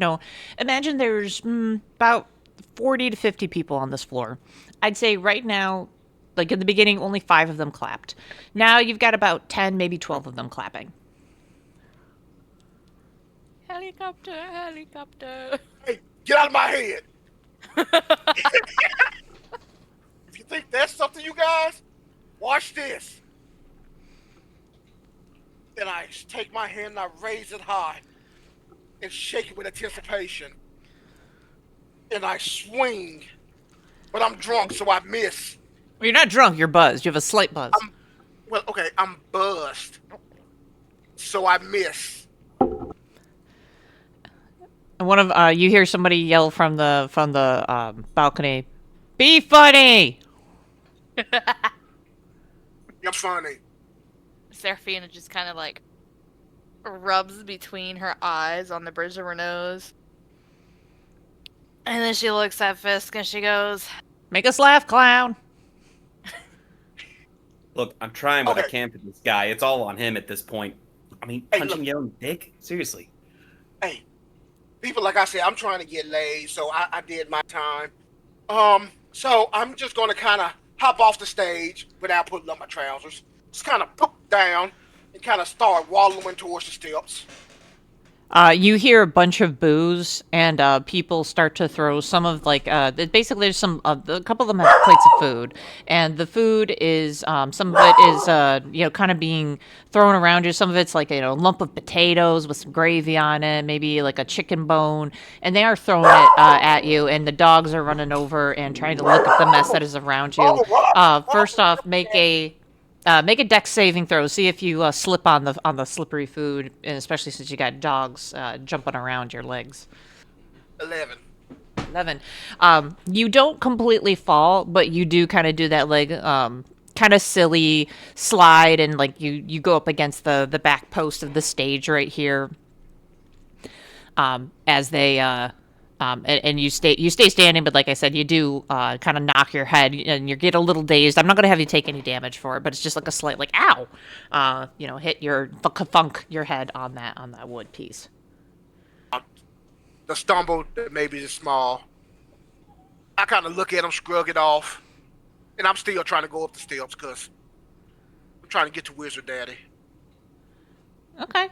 imagine there's about 40 to 50 people on this floor. I'd say right now, like in the beginning, only 5 of them clapped. Now you've got about 10, maybe 12 of them clapping. Helicopter. Hey, get out of my head. If you think that's something, you guys, watch this. Then I take my hand and I raise it high and shake it with anticipation. And I swing. But I'm drunk, so I miss. Well, you're not drunk, you're buzzed. You have a slight buzz. I'm buzzed. So I miss. And one of you hear somebody yell from the balcony, "Be funny!" You're funny. Serafina just kind of like rubs between her eyes on the bridge of her nose. And then she looks at Fisk and she goes, Make us laugh, clown. Look, I'm trying what I Okay. can for this guy. It's all on him at this point. I mean, Hey, punching look. your own dick? Seriously. Hey, people, like I said, I'm trying to get laid, so I did my time. So I'm just gonna kind of hop off the stage without putting on my trousers. Just kind of pop down and kind of start wallowing towards the steps. You hear a bunch of boos, and people start to throw some of basically there's some a couple of them have plates of food, and the food is some of it is kind of being thrown around you. Some of it's like a lump of potatoes with some gravy on it, maybe like a chicken bone, and they are throwing it at you, and the dogs are running over and trying to lick up the mess that is around you. Oh, what? First off, make a dex saving throw. See if you slip on the slippery food, and especially since you got dogs jumping around your legs. 11. 11. You don't completely fall, but you do kind of do that kind of silly slide, and like you go up against the back post of the stage right here. As they and you stay standing, but like I said, you do kind of knock your head and you get a little dazed. I'm not going to have you take any damage for it, but it's just like a slight like ow, hit your thunk your head on that wood piece. The stumble that maybe is small. I kind of look at him, shrug it off, and I'm still trying to go up the steps because I'm trying to get to Wizard Daddy. Okay.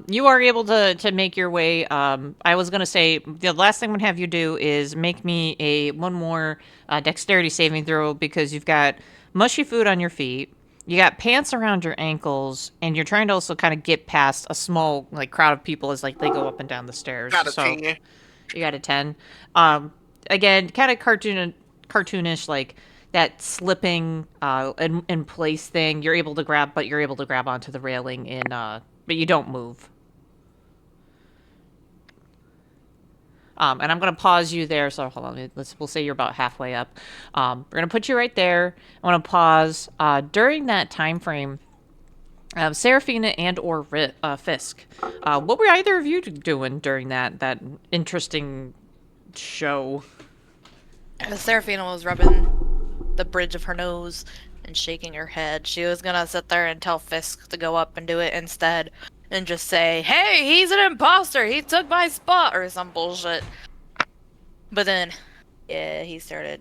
You are able to make your way. I was gonna say the last thing I'm gonna have you do is make me one more dexterity saving throw because you've got mushy food on your feet, you got pants around your ankles, and you're trying to also kind of get past a small like crowd of people as like they go up and down the stairs. Got a So 10. you got a 10. Again, kind of cartoonish like that slipping in place thing. You're able to grab onto the railing but you don't move. And I'm going to pause you there. So hold on. We'll say you're about halfway up. We're going to put you right there. I want to pause. During that time frame, Seraphina and or Fisk, what were either of you doing during that interesting show? Seraphina was rubbing the bridge of her nose and shaking her head. She was gonna sit there and tell Fisk to go up and do it instead and just say, "Hey, he's an imposter! He took my spot!" or some bullshit. But then, yeah, he started.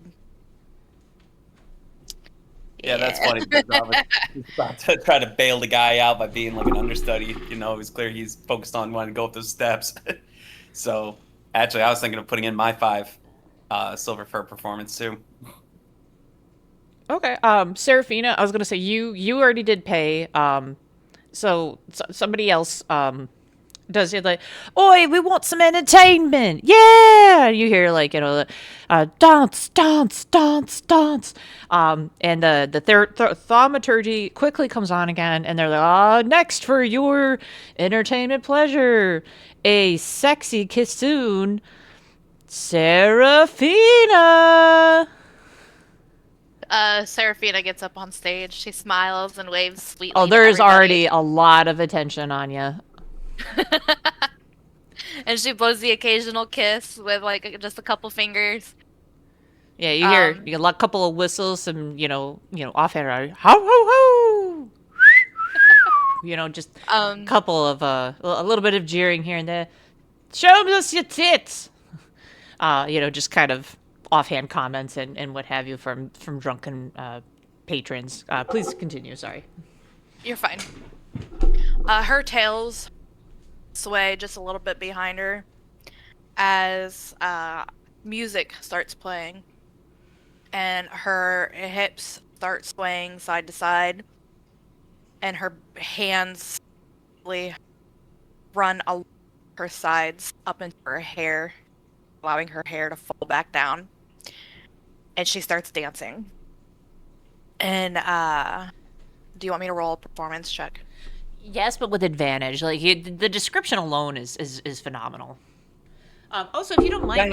Yeah, that's funny. Because I was about to try to bail the guy out by being like an understudy. You know, it was clear he's focused on wanting to go up those steps. So, actually, I was thinking of putting in my 5 silver for performance too. Okay. Seraphina, I was gonna say you already did pay. So somebody else does it like, oi, we want some entertainment, yeah. You hear like dance, dance, dance, dance. And the thaumaturgy quickly comes on again, and they're like, next for your entertainment pleasure, a sexy kissoon, Seraphina. Seraphina gets up on stage. She smiles and waves sweetly. Oh, to there is everybody. already a lot of attention on you. And she blows the occasional kiss with like just a couple fingers. Yeah, you hear a couple of whistles, some offhand, ho ho ho. Just a couple of a little bit of jeering here and there. Show us your tits. Just kind of offhand comments and what have you from drunken patrons. Please continue. Sorry. You're fine. Her tails sway just a little bit behind her as music starts playing, and her hips start swaying side to side, and her hands run along her sides up into her hair, allowing her hair to fall back down, and she starts dancing. And do you want me to roll a performance check? Yes, but with advantage. Like the description alone is phenomenal. Also, if you don't mind,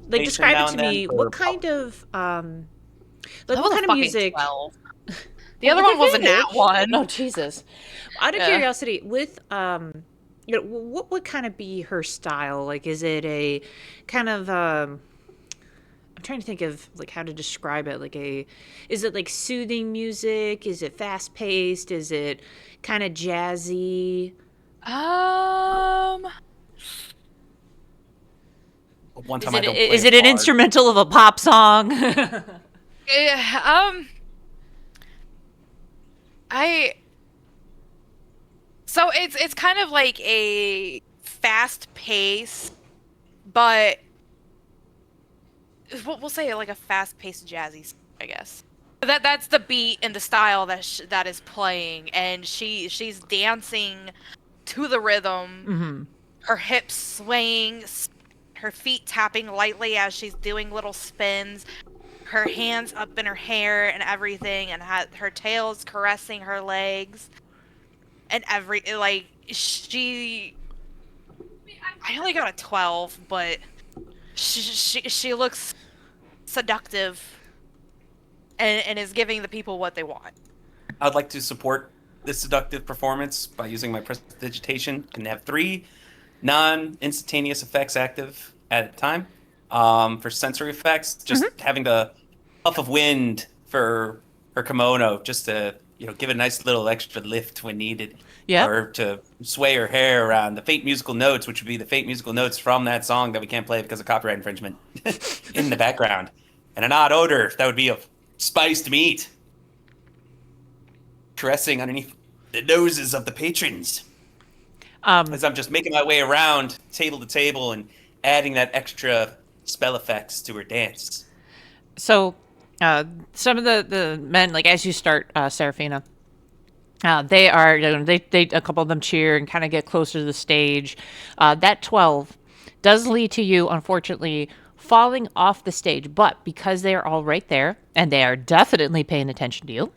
describe it to me. What kind of what kind of music? 12. The other one was a nat 1. Oh Jesus! Out of curiosity, with what would kind of be her style? Like, is it a kind of I'm trying to think of like how to describe it. Is it like soothing music? Is it fast paced? Is it kind of jazzy? Um, One Is time I it don't play is a it an bard. instrumental of a pop song? eh, I so it's kind of like a fast pace, but we'll say like a fast paced jazzy, I guess. That's the beat and the style that is playing, and she's dancing to the rhythm, Mm-hmm. her hips swaying, her feet tapping lightly as she's doing little spins, her hands up in her hair and everything, and her tail's caressing her legs, and she. I only got a 12, but she looks seductive and is giving the people what they want. I'd like to support this seductive performance by using my prestidigitation and have 3 non-instantaneous effects active at a time. For sensory effects, just having the puff of wind for her kimono, just to give it a nice little extra lift when needed, Yeah. or to sway her hair around the Fate musical notes, which would be the Fate musical notes from that song that we can't play because of copyright infringement, in the background, and an odd odor that would be of spiced meat caressing underneath the noses of the patrons. As I'm just making my way around table to table and adding that extra spell effects to her dance. So, some of the men, like as you start, Seraphina, they are, they a couple of them cheer and kind of get closer to the stage. That 12 does lead to you, unfortunately, falling off the stage, but because they are all right there and they are definitely paying attention to you,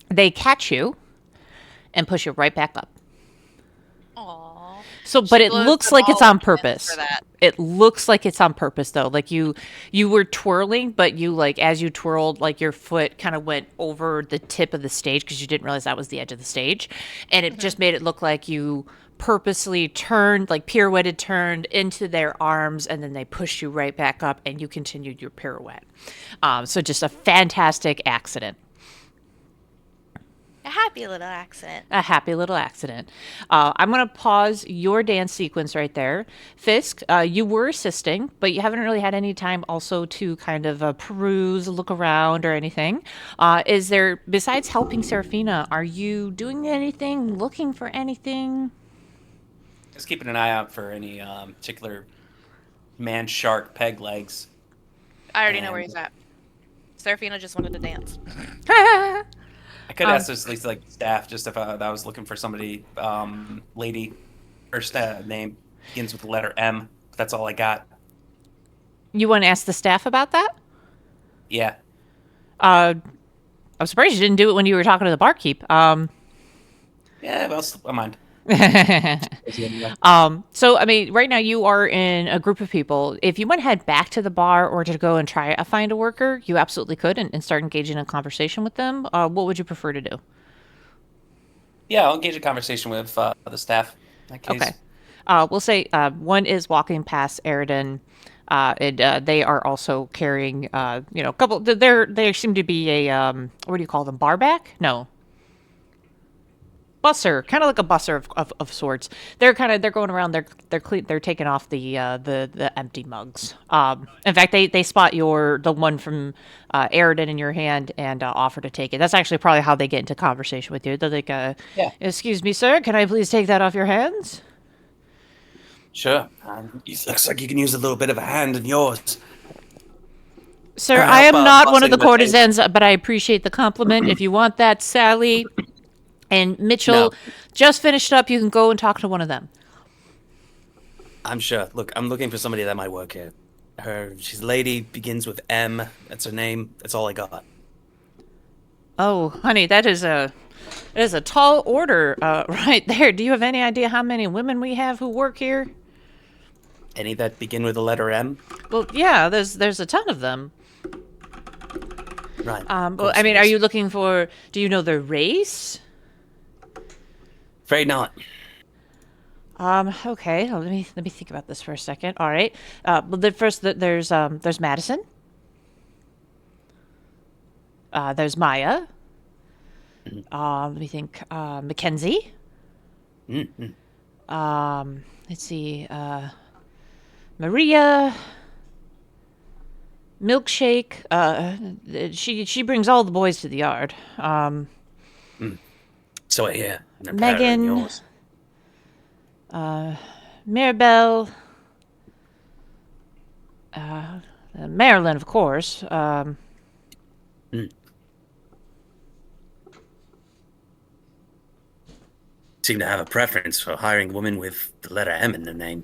they catch you and push you right back up. Aww. So, but She it blows looks them like it's all on a kiss purpose. for that. It looks like it's on purpose, though. Like you were twirling, but you like as you twirled, like your foot kind of went over the tip of the stage because you didn't realize that was the edge of the stage, and it just made it look like you purposely turned, like pirouetted, turned into their arms, and then they pushed you right back up, and you continued your pirouette. So just a fantastic accident. A happy little accident. A happy little accident. I'm going to pause your dance sequence right there. Fisk, you were assisting, but you haven't really had any time also to kind of peruse, look around, or anything. Is there, besides helping Seraphina, are you doing anything, looking for anything? Just keeping an eye out for any particular man shark peg legs. I already know where And- he's at. Seraphina just wanted to dance. I could ask this at least like staff, just if I was looking for somebody, lady, first name begins with the letter M. That's all I got. You want to ask the staff about that? Yeah. I'm surprised you didn't do it when you were talking to the barkeep. Yeah, well, I mind. So I mean, right now you are in a group of people. If you want to head back to the bar or to go and try to find a worker, you absolutely could and start engaging in a conversation with them. What would you prefer to do? Yeah, I'll engage a conversation with the staff. In that case. Okay. We'll say one is walking past Eridan. And they are also carrying, a couple. They seem to be a what do you call them? Barback? No. Busser, kind of like a busser of sorts. They're going around. They're taking off the empty mugs. In fact, they spot the one from Eridan in your hand and offer to take it. That's actually probably how they get into conversation with you. They're like, Yeah. "Excuse me, sir, can I please take that off your hands?" Sure. It looks like you can use a little bit of a hand in yours. Sir, I'll I am help, not boss one of it the in the face. courtesans, but I appreciate the compliment. If you want that, Sally and Mitchell No. just finished up. You can go and talk to one of them. I'm sure. Look, I'm looking for somebody that might work here. She's a lady, begins with M. That's her name. That's all I got. Oh, honey, that is a tall order right there. Do you have any idea how many women we have who work here? Any that begin with the letter M? Well, yeah, there's a ton of them. Right. Well, I mean, are you looking for? Do you know their race? Afraid not. Okay. Well, let me think about this for a second. All right. Well, there's Madison. There's Maya. Let me think. Mackenzie. Let's see. Maria. Milkshake. She brings all the boys to the yard. So yeah, Megan. Maribel. Marilyn, of course. Seem to have a preference for hiring women with the letter M in their name.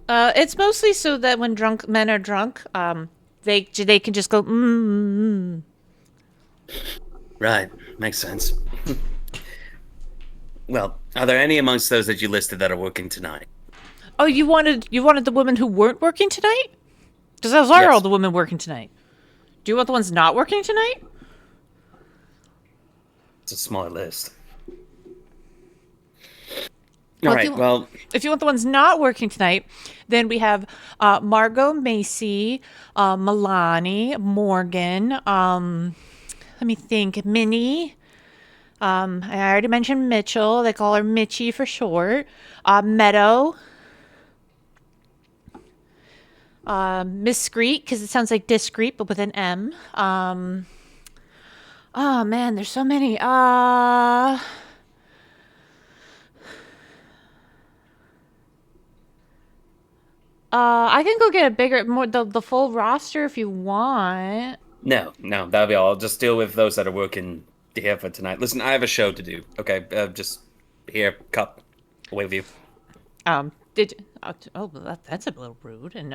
It's mostly so that when drunk men are drunk, they can just go Right, makes sense. Well, are there any amongst those that you listed that are working tonight? Oh, you wanted the women who weren't working tonight? Because those are all the women working tonight. Do you want the ones not working tonight? It's a small list. Well, All right, well... If you want the ones not working tonight, then we have Margot, Macy, Milani, Morgan, let me think, Minnie. I already mentioned Mitchell. They call her Mitchie for short. Meadow. Miscreet, because it sounds like discreet, but with an M. Oh, man, there's so many. I can go get the full roster if you want. No, that'll be all. I'll just deal with those that are working here for tonight. Listen, I have a show to do, okay? Just here, cup, away with you. That's a little rude. And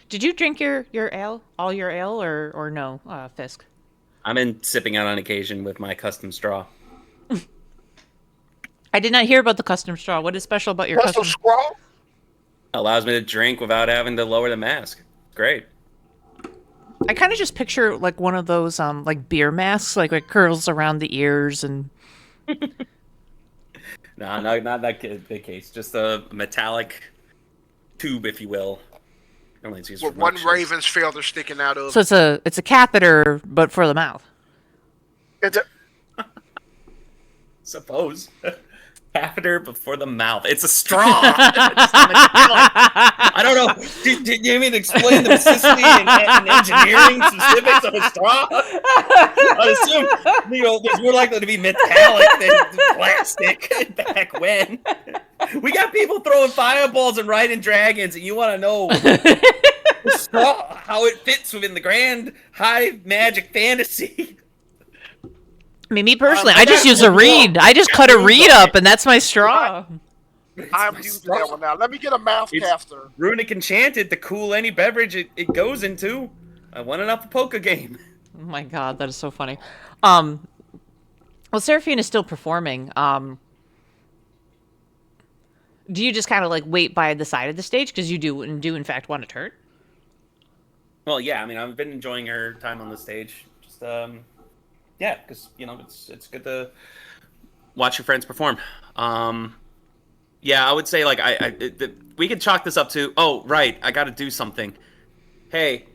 did you drink your ale, all your ale, or no, Fisk? I'm in sipping out on occasion with my custom straw. I did not hear about the custom straw. What is special about your custom straw? Allows me to drink without having to lower the mask. Great. I kind of just picture like one of those like beer masks, like it curls around the ears and. No, not that the case. Just a metallic tube, if you will. Normally it's used with for one milkshakes. raven's feather sticking out of. So it's a catheter, but for the mouth. It's a. Suppose. Catheter before the mouth. It's a straw. I don't know. Did you mean explain the necessity and engineering specifics of a straw? I assume there's more likely to be metallic than plastic back when. We got people throwing fireballs and riding dragons, and you want to know the straw, how it fits within the grand high magic fantasy. I mean, me personally, I just use a reed. I just cut a reed up, and that's my straw. I'm using that one now. Let me get a mouth caster. Runic enchanted to cool any beverage it goes into. I won enough a poker game. Oh my god, that is so funny. Well, Seraphine is still performing. Do you just kind of like wait by the side of the stage because you do in fact want to turn? Well, yeah. I mean, I've been enjoying her time on the stage. Just yeah, because it's good to watch your friends perform. Yeah, I would say like we could chalk this up to. Oh, right, I got to do something. Hey,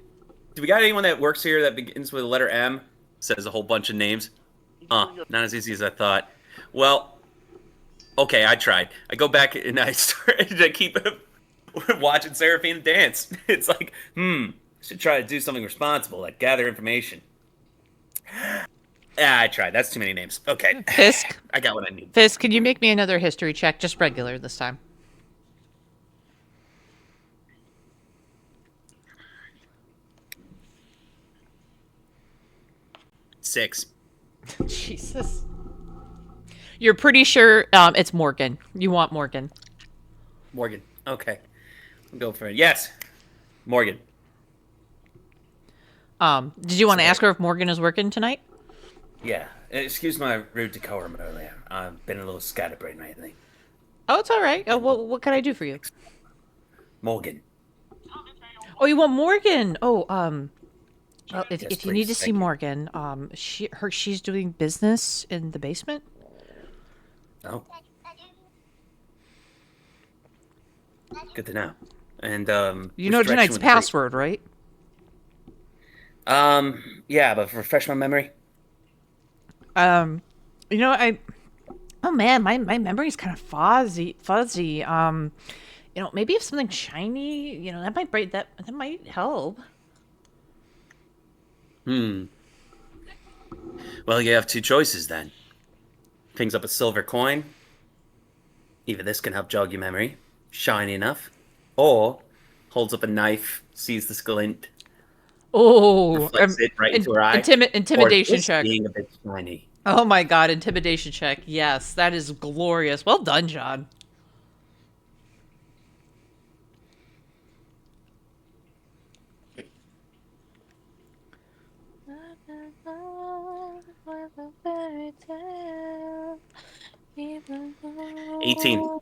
do we got anyone that works here that begins with the letter M? Says a whole bunch of names. Not as easy as I thought. Well, okay, I tried. I go back and I started to keep watching Seraphine dance. It's like, should try to do something responsible, like gather information. Yeah, I tried. That's too many names. Okay. Fisk? I got what I need. Fisk, can you make me another history check? Just regular this time. Six. Jesus. You're pretty sure it's Morgan. You want Morgan. Morgan. Okay. I'll go for it. Yes. Morgan. Did you want to ask her if Morgan is working tonight? Yeah. Excuse my rude decorum earlier. I've been a little scatterbrained lately. Oh, it's all right. What can I do for you? Morgan. Oh, you want Morgan? Oh, well, if you need to please. see Thank you. Morgan, she's doing business in the basement. Oh. Good to know. And You know tonight's password, right? Yeah, but refresh my memory. You know, oh man, my memory's kind of fuzzy. You know, maybe if something shiny, you know, that might break that might help. Well, you have two choices then. Pings up a silver coin. Either this can help jog your memory, shiny enough, or holds up a knife, sees the glint, Oh, reflects it right into her eye. Or intimidation this check. being a bit shiny. Oh my god, intimidation check. Yes, that is glorious. Well done, John. $18.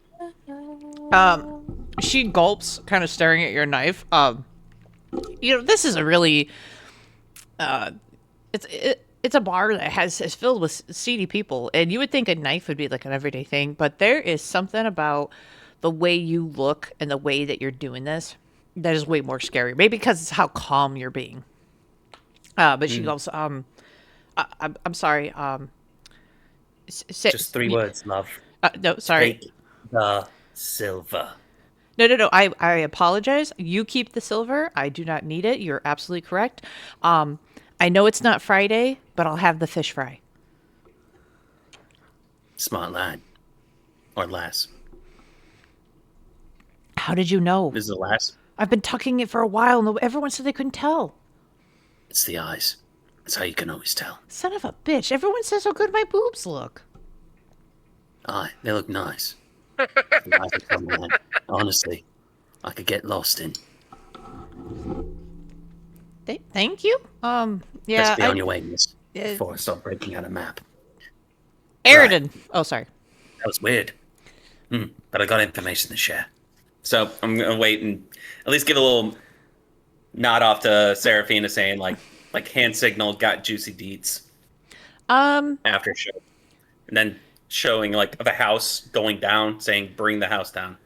She gulps, kind of staring at your knife. You know, this is a really, it's a bar that is filled with seedy people, and you would think a knife would be like an everyday thing, but there is something about the way you look and the way that you're doing this that is way more scary. Maybe because it's how calm you're being. But she goes, I'm sorry. Just 3 words, love. No, sorry. Take the silver. No. I apologize. You keep the silver. I do not need it. You're absolutely correct. I know it's not Friday, but I'll have the fish fry. Smart lad. Or lass. How did you know? This is a lass. I've been tucking it for a while, and everyone said they couldn't tell. It's the eyes. That's how you can always tell. Son of a bitch. Everyone says how good my boobs look. Aye, they look nice. The eyes are coming on. Honestly, I could get lost in. Thank you. Yeah. Best be on your way, miss. Yeah. Before I start breaking out a map. Aridin. Right. Oh, sorry. That was weird. But I got information to share. So I'm gonna wait and at least give a little nod off to Seraphina, saying like hand signal, got juicy deets. After show, and then showing like of a house going down, saying bring the house down.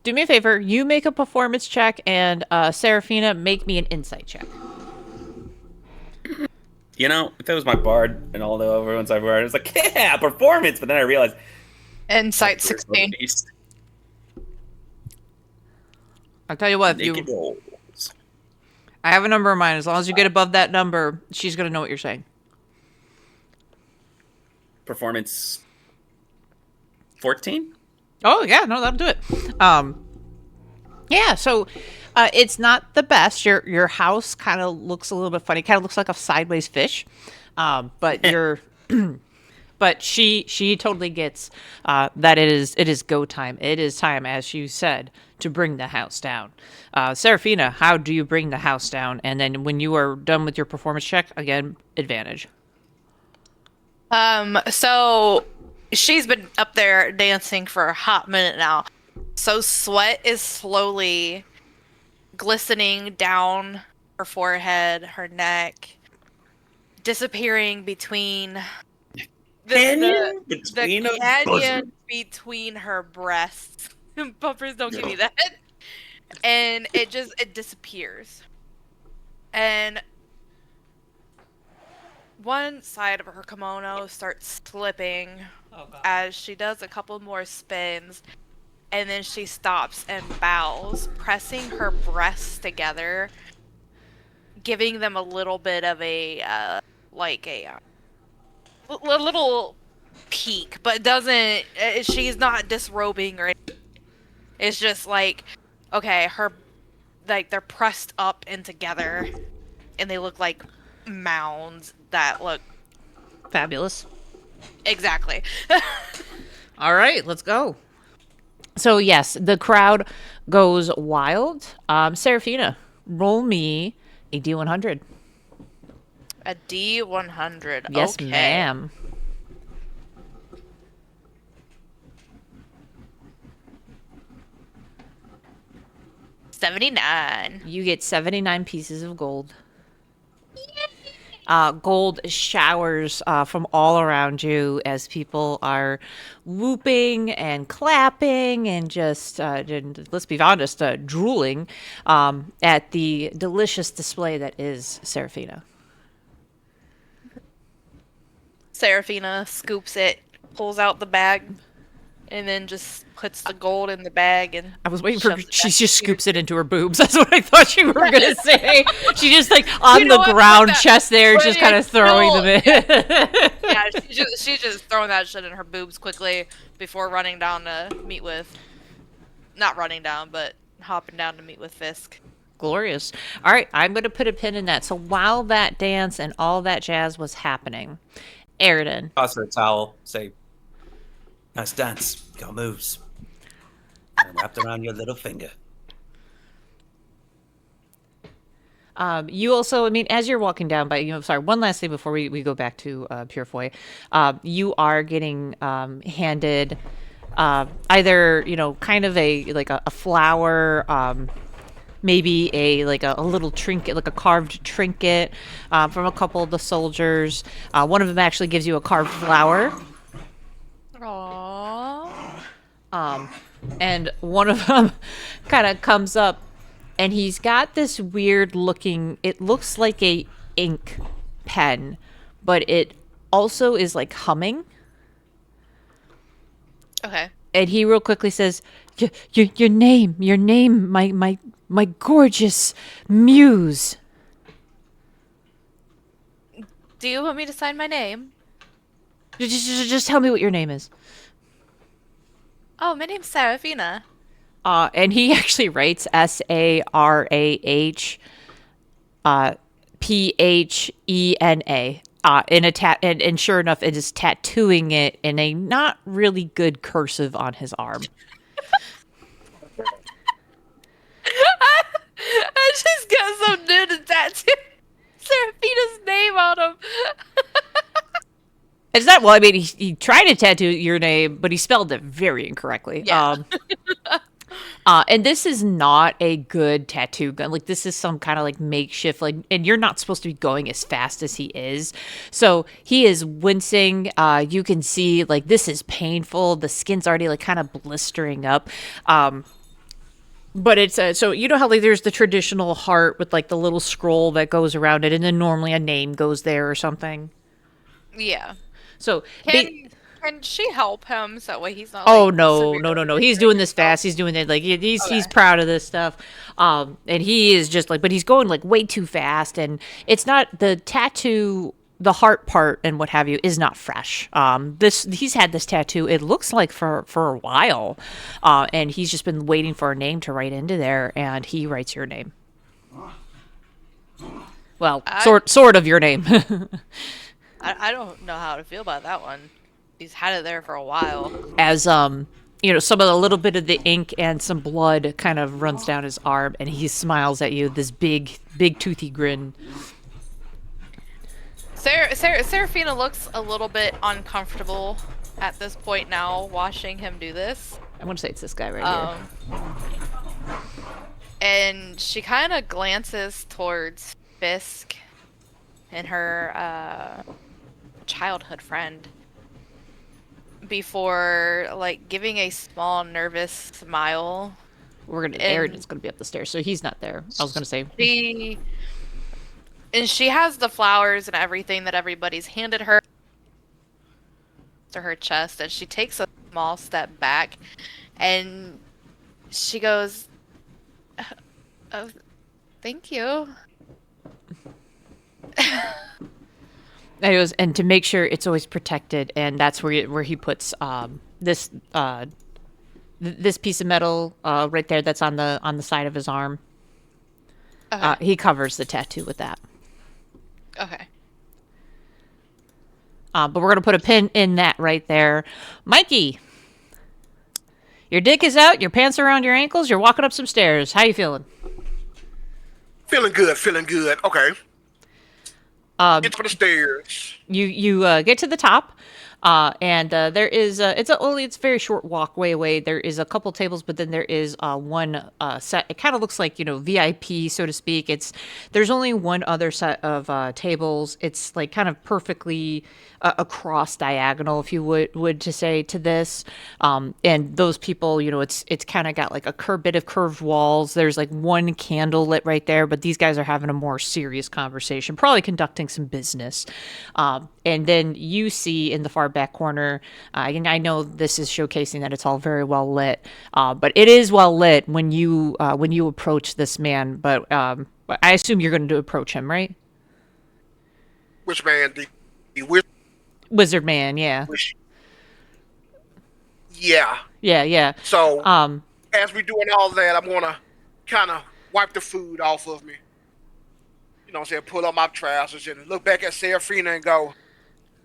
Do me a favor. You make a performance check, and Seraphina, make me an insight check. You know, if it was my bard and all the other ones I've read, it was like, yeah, performance. But then I realized Insight 16. I'll tell you what. I have a number in mind. As long as you get above that number, she's gonna know what you're saying. Performance 14. Oh yeah, no, that'll do it. Yeah, so it's not the best. Your house kind of looks a little bit funny. Kind of looks like a sideways fish. But you're, but she totally gets that it is go time. It is time, as you said, to bring the house down. Seraphina, how do you bring the house down? And then when you are done with your performance check, again, advantage. So she's been up there dancing for a hot minute now. So sweat is slowly glistening down her forehead, her neck, disappearing between the canyon between her breasts. Bumpers, don't give me that. And it disappears. And one side of her kimono starts slipping as she does a couple more spins, and then she stops and bows, pressing her breasts together, giving them a little bit of a little peak, but doesn't. She's not disrobing or anything. It's just like, okay, they're pressed up and together, and they look like mounds that look fabulous. Exactly. All right, let's go. So yes, the crowd goes wild. Seraphina, roll me a D100. A D100. Yes, okay. ma'am. $79. You get 79 pieces of gold. Gold showers from all around you as people are whooping and clapping and just, let's be honest, drooling at the delicious display that is Seraphina. Seraphina scoops it, pulls out the bag, and then just puts the gold in the bag and I was waiting for shoves it she back just in her- scoops it into her boobs. That's what I thought you were gonna say. She just like on know the what? Put ground, that- chest there, put just it kind of throwing still- them in. Yeah, she's just throwing that shit in her boobs quickly before running down to meet with, not running down, but hopping down to meet with Fisk. Glorious. All right, I'm going to put a pin in that. So while that dance and all that jazz was happening, Aridin, Toss her a towel. Say, nice dance. Got moves. And wrapped around your little finger. you also, I mean, as you're walking down by, sorry, one last thing before we go back to Purefoy, you are getting handed either, kind of a flower, maybe a little trinket, like a carved trinket from a couple of the soldiers. One of them actually gives you a carved flower. Aww. And one of them kind of comes up and he's got this weird looking, it looks like a ink pen, but it also is like humming. Okay. And he real quickly says, your name, my gorgeous muse. Do you want me to sign my name? Just tell me what your name is. Oh, my name's Seraphina. And he actually writes Sarah Phena in a and sure enough, it is tattooing it in a not really good cursive on his arm. I just got some dude to tattoo Seraphina's name on him. It's not, well, I mean, he tried to tattoo your name, but he spelled it very incorrectly. Yeah. And this is not a good tattoo gun. Like, this is some kind of like makeshift, like, and you're not supposed to be going as fast as he is. So he is wincing. You can see, like, this is painful. The skin's already like kind of blistering up. But it's so you know how like there's the traditional heart with like the little scroll that goes around it, and then normally a name goes there or something. Yeah. So Can she help him so that way he's not? oh like, no, severely he's doing this fast. He's doing it like he's Okay. proud of this stuff. And he is just like, but he's going like way too fast, and it's not the tattoo. The heart part and what have you is not fresh. He's had this tattoo. It looks like for a while, and he's just been waiting for a name to write into there, and he writes your name. Well, sort of your name. I don't know how to feel about that one. He's had it there for a while. As some of the little bit of the ink and some blood kind of runs down his arm, and he smiles at you, this big toothy grin. Seraphina looks a little bit uncomfortable at this point now, watching him do this. I want to say it's this guy right here. And she kind of glances towards Fisk and her childhood friend before, like, giving a small nervous smile. Aaron's gonna be up the stairs, so he's not there. I was gonna say She has the flowers and everything that everybody's handed her to her chest, and she takes a small step back, and she goes, "Oh, thank you." and to make sure it's always protected, and that's where he puts this piece of metal right there that's on the side of his arm. Okay. He covers the tattoo with that. Okay. But we're gonna put a pin in that right there. Mikey, your dick is out, your pants are around your ankles, you're walking up some stairs. How you feeling? Feeling good. Okay. Get to the stairs. You get to the top. And there is it's a very short walkway away. There is a couple tables, but then there is one set. It kind of looks like VIP, so to speak. There's only one other set of tables. It's like kind of perfectly across diagonal, if you would to say to this. And those people, it's kind of got like a bit of curved walls. There's like one candle lit right there, but these guys are having a more serious conversation, probably conducting some business. And then you see in the far back corner, and I know this is showcasing that it's all very well lit, but it is well lit when you approach this man. But I assume you're going to approach him, right? Which man? The Wizard man, yeah. Yeah. Yeah. So as we're doing all that, I'm gonna kind of wipe the food off of me. You know what I'm saying? Pull up my trousers and look back at Serafina and go,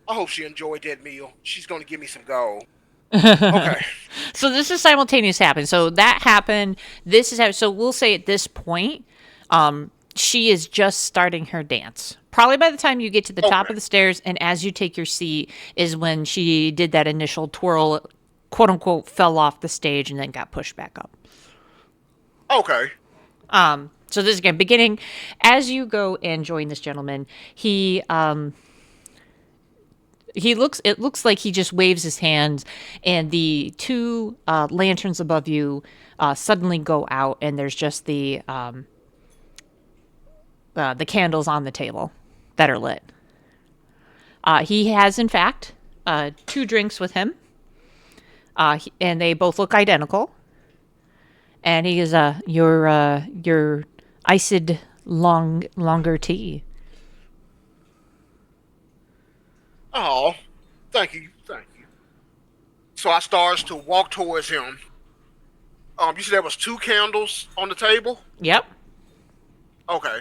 I hope she enjoyed that meal. She's going to give me some gold. Okay. So this is simultaneous happening. So that happened. This is so we'll say at this point, she is just starting her dance. Probably by the time you get to the top of the stairs and as you take your seat is when she did that initial twirl, quote unquote, fell off the stage and then got pushed back up. Okay. So this is again beginning as you go and join this gentleman. It looks like he just waves his hands and the two lanterns above you suddenly go out and there's just the candles on the table that are lit. He has in fact 2 drinks with him, and they both look identical. And he is your iced longer tea. Oh, thank you. So I starts to walk towards him. You said there was 2 candles on the table? Yep. Okay.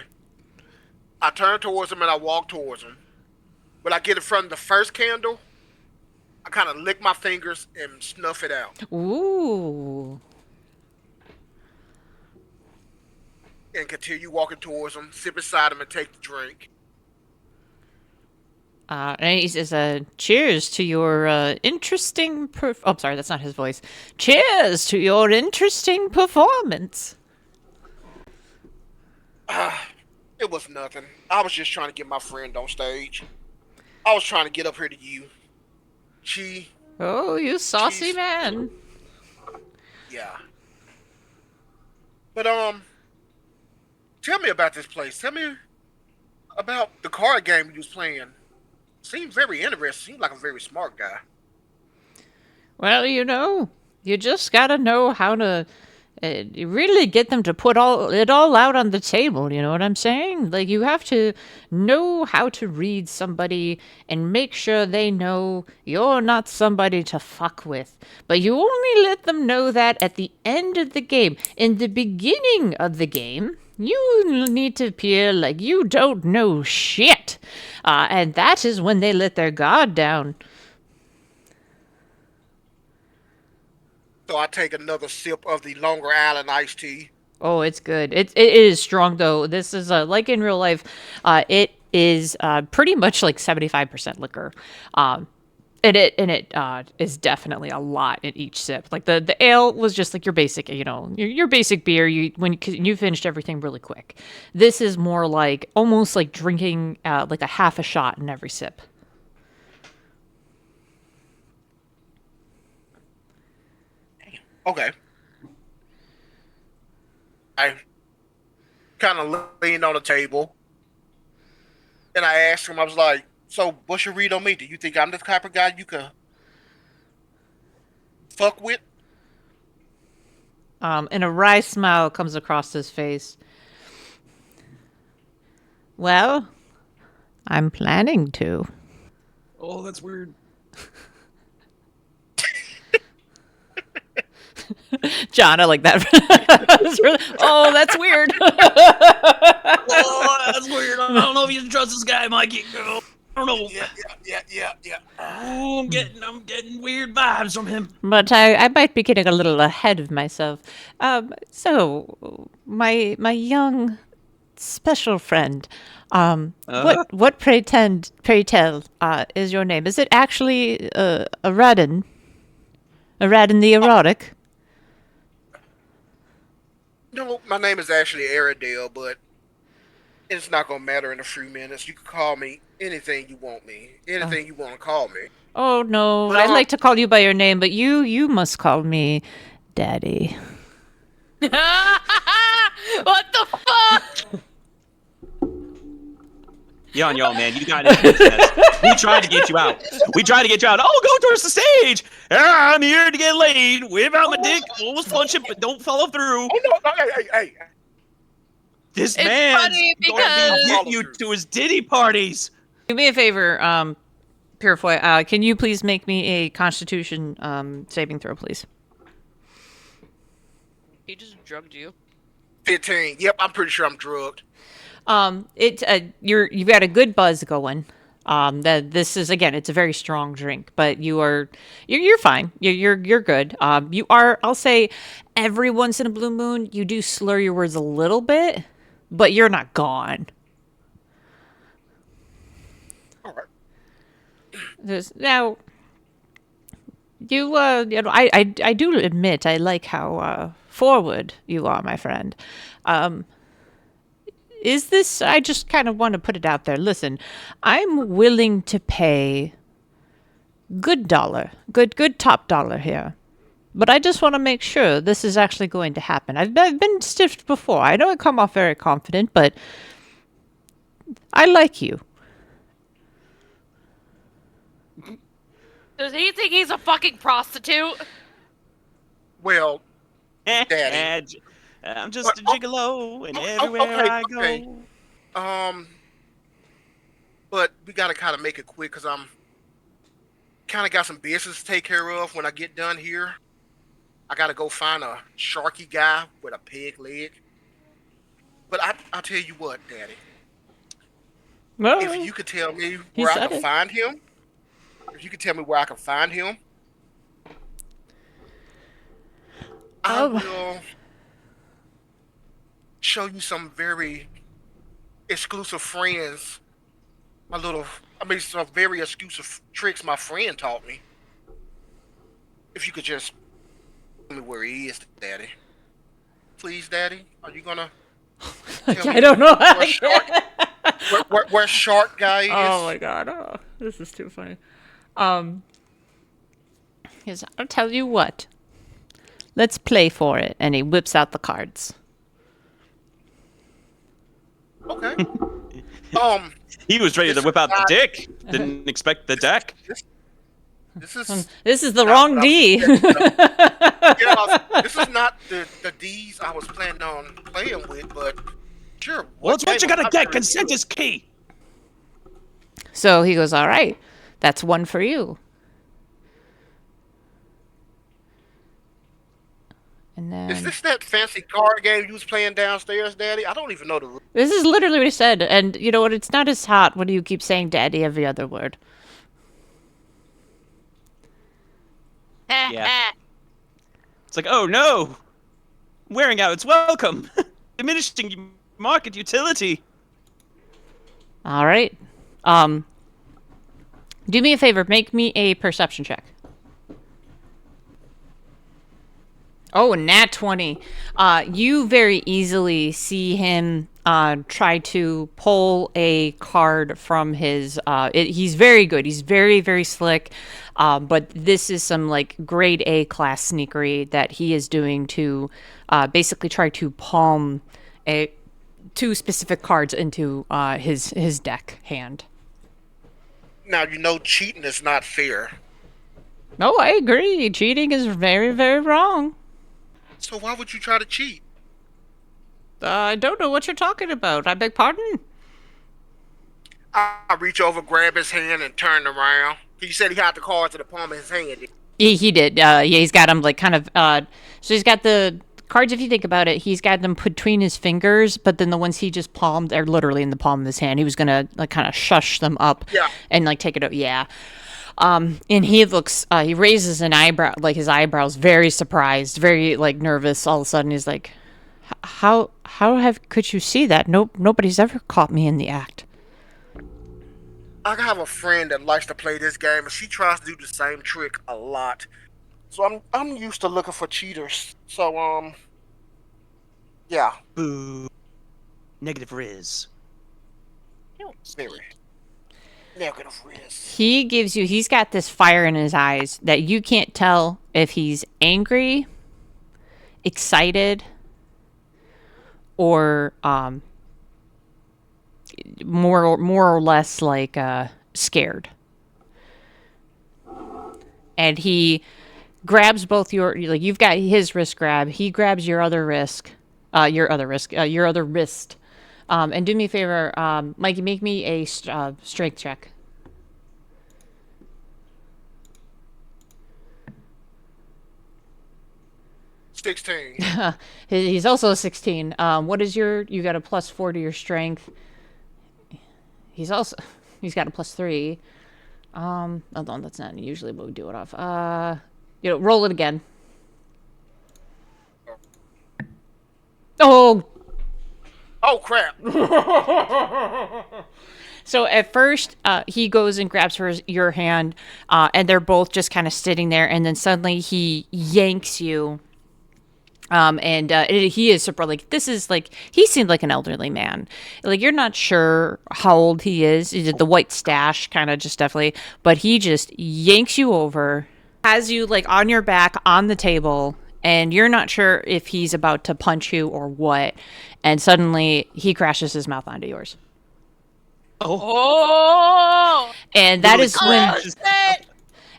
I turn towards him and I walk towards him. When I get in front of the first candle, I kind of lick my fingers and snuff it out. Ooh. And continue walking towards him, sit beside him and take the drink. And he says, cheers to your interesting... Oh, sorry, that's not his voice. Cheers to your interesting performance. It was nothing. I was just trying to get my friend on stage. I was trying to get up here to you. Oh, you saucy man. Yeah. But, tell me about this place. Tell me about the card game you was playing. Seems very interesting. Seems like a very smart guy. Well, you just gotta know how to really get them to put it all out on the table. You know what I'm saying? Like, you have to know how to read somebody and make sure they know you're not somebody to fuck with. But you only let them know that at the end of the game. In the beginning of the game, you need to appear like you don't know shit. And that is when they let their guard down. So I take another sip of the Longer Island iced tea. Oh, it's good. It is strong though. This is like in real life. It is pretty much like 75% liquor. And it is definitely a lot in each sip. Like the ale was just like your basic, your basic beer. You finished everything really quick. This is more like almost like drinking like a half a shot in every sip. Okay. I kind of leaned on the table and I asked him, I was like, so what's your read on me? Do you think I'm the type of guy you could fuck with? And a wry smile comes across his face. Well, I'm planning to. Oh, that's weird. John, I like that. Oh, that's weird. Oh, that's weird. I don't know if you can trust this guy, Mikey. I don't know. Yeah. Oh, I'm getting weird vibes from him. But I might be getting a little ahead of myself. So, my young special friend. What pray tell is your name? Is it actually a Radin? A Radin the erotic? No, my name is actually Aradale, but it's not gonna matter in a few minutes. You can call me anything you want me. Anything you want to call me. Oh no, But, I'd like to call you by your name, but you must call me Daddy. What the fuck? Yo, man, you got it. We tried to get you out. Oh, go towards the stage. I'm here to get laid. Whip out my dick. Almost punch it, but don't follow through. Oh no, hey. This It's man's funny going because- to get you to his ditty parties. Do me a favor, Purefoy. Can you please make me a Constitution saving throw, please? He just drugged you. 15. Yep, I'm pretty sure I'm drugged. You've got a good buzz going. That this is again, it's a very strong drink, but you're fine. You're good. You are. I'll say, every once in a blue moon, you do slur your words a little bit, but you're not gone. All right. Now, I do admit I like how forward you are, my friend. Is this? I just kind of want to put it out there. Listen, I'm willing to pay good top dollar here, but I just want to make sure this is actually going to happen. I've been stiffed before. I know I come off very confident, but I like you. Does he think he's a fucking prostitute? Well, Daddy. I'm just a gigolo, and everywhere I go. Okay. But we gotta kind of make it quick because I'm kind of got some business to take care of when I get done here. I gotta go find a sharky guy with a peg leg. But I'll tell you what, Daddy. Well, If you could tell me where I can find him, I will show you some very exclusive friends. Some very exclusive tricks my friend taught me. If you could just tell me where he is, Daddy. Please, Daddy, are you gonna tell I don't know. where Shark Guy is? Oh my god! Oh, this is too funny. Yes, I'll tell you what. Let's play for it, and he whips out the cards. Okay. He was ready to This whip is out the not- dick. Didn't expect the deck. This This is the wrong D. this is not the D's I was planning on playing with, but sure. Well, it's what you gotta I'm get. very Consent good. is key. So he goes, all right, that's one for you. And then Is this that fancy card game you was playing downstairs, Daddy? I don't even know the rules. this is literally what he said. And you know what? It's not as hot when you keep saying daddy every other word. Yeah. It's like, oh no, wearing out its welcome, diminishing market utility. All right. Do me a favor. Make me a perception check. Oh, nat 20. You very easily see him try to pull a card from his... he's very good. He's very, very slick. But this is some like grade A class sneakery that he is doing to basically try to palm two specific cards into his deck hand. Now, you know cheating is not fair. No, I agree. Cheating is very, very wrong. So why would you try to cheat? I don't know what you're talking about. I beg pardon? I reach over, grab his hand, and turn around. He said he had the cards in the palm of his hand. He did. Yeah, he's got them like kind of. So he's got the cards. If you think about it, he's got them between his fingers, but then the ones he just palmed, they're literally in the palm of his hand. He was gonna like kind of shush them up, and like take it up. Yeah. And he looks. He raises an eyebrow, like his eyebrows, very surprised, very like nervous. All of a sudden, he's like, Could you see that? Nobody's ever caught me in the act. I have a friend that likes to play this game, and she tries to do the same trick a lot. So I'm used to looking for cheaters. So yeah, Boo. Negative Riz. very negative risk. He's got this fire in his eyes that you can't tell if he's angry, excited, or more or less like scared. And he grabs both you've got his wrist grab. He grabs your other wrist, your other wrist. And do me a favor, Mikey, make me a strength check. 16. He's also a 16. What is you got a +4 to your strength. He's got a +3. Hold on, that's not usually what we do it off. Roll it again. Oh. Oh crap! So at first, he goes and grabs your hand, and they're both just kind of sitting there, and then suddenly he yanks you. He is super, like, this is like, he seemed like an elderly man. Like, you're not sure how old he is. He did the white stash, kind of just definitely, but he just yanks you over, has you like on your back on the table, and you're not sure if he's about to punch you or what. And suddenly he crashes his mouth onto yours. Oh! And that is when.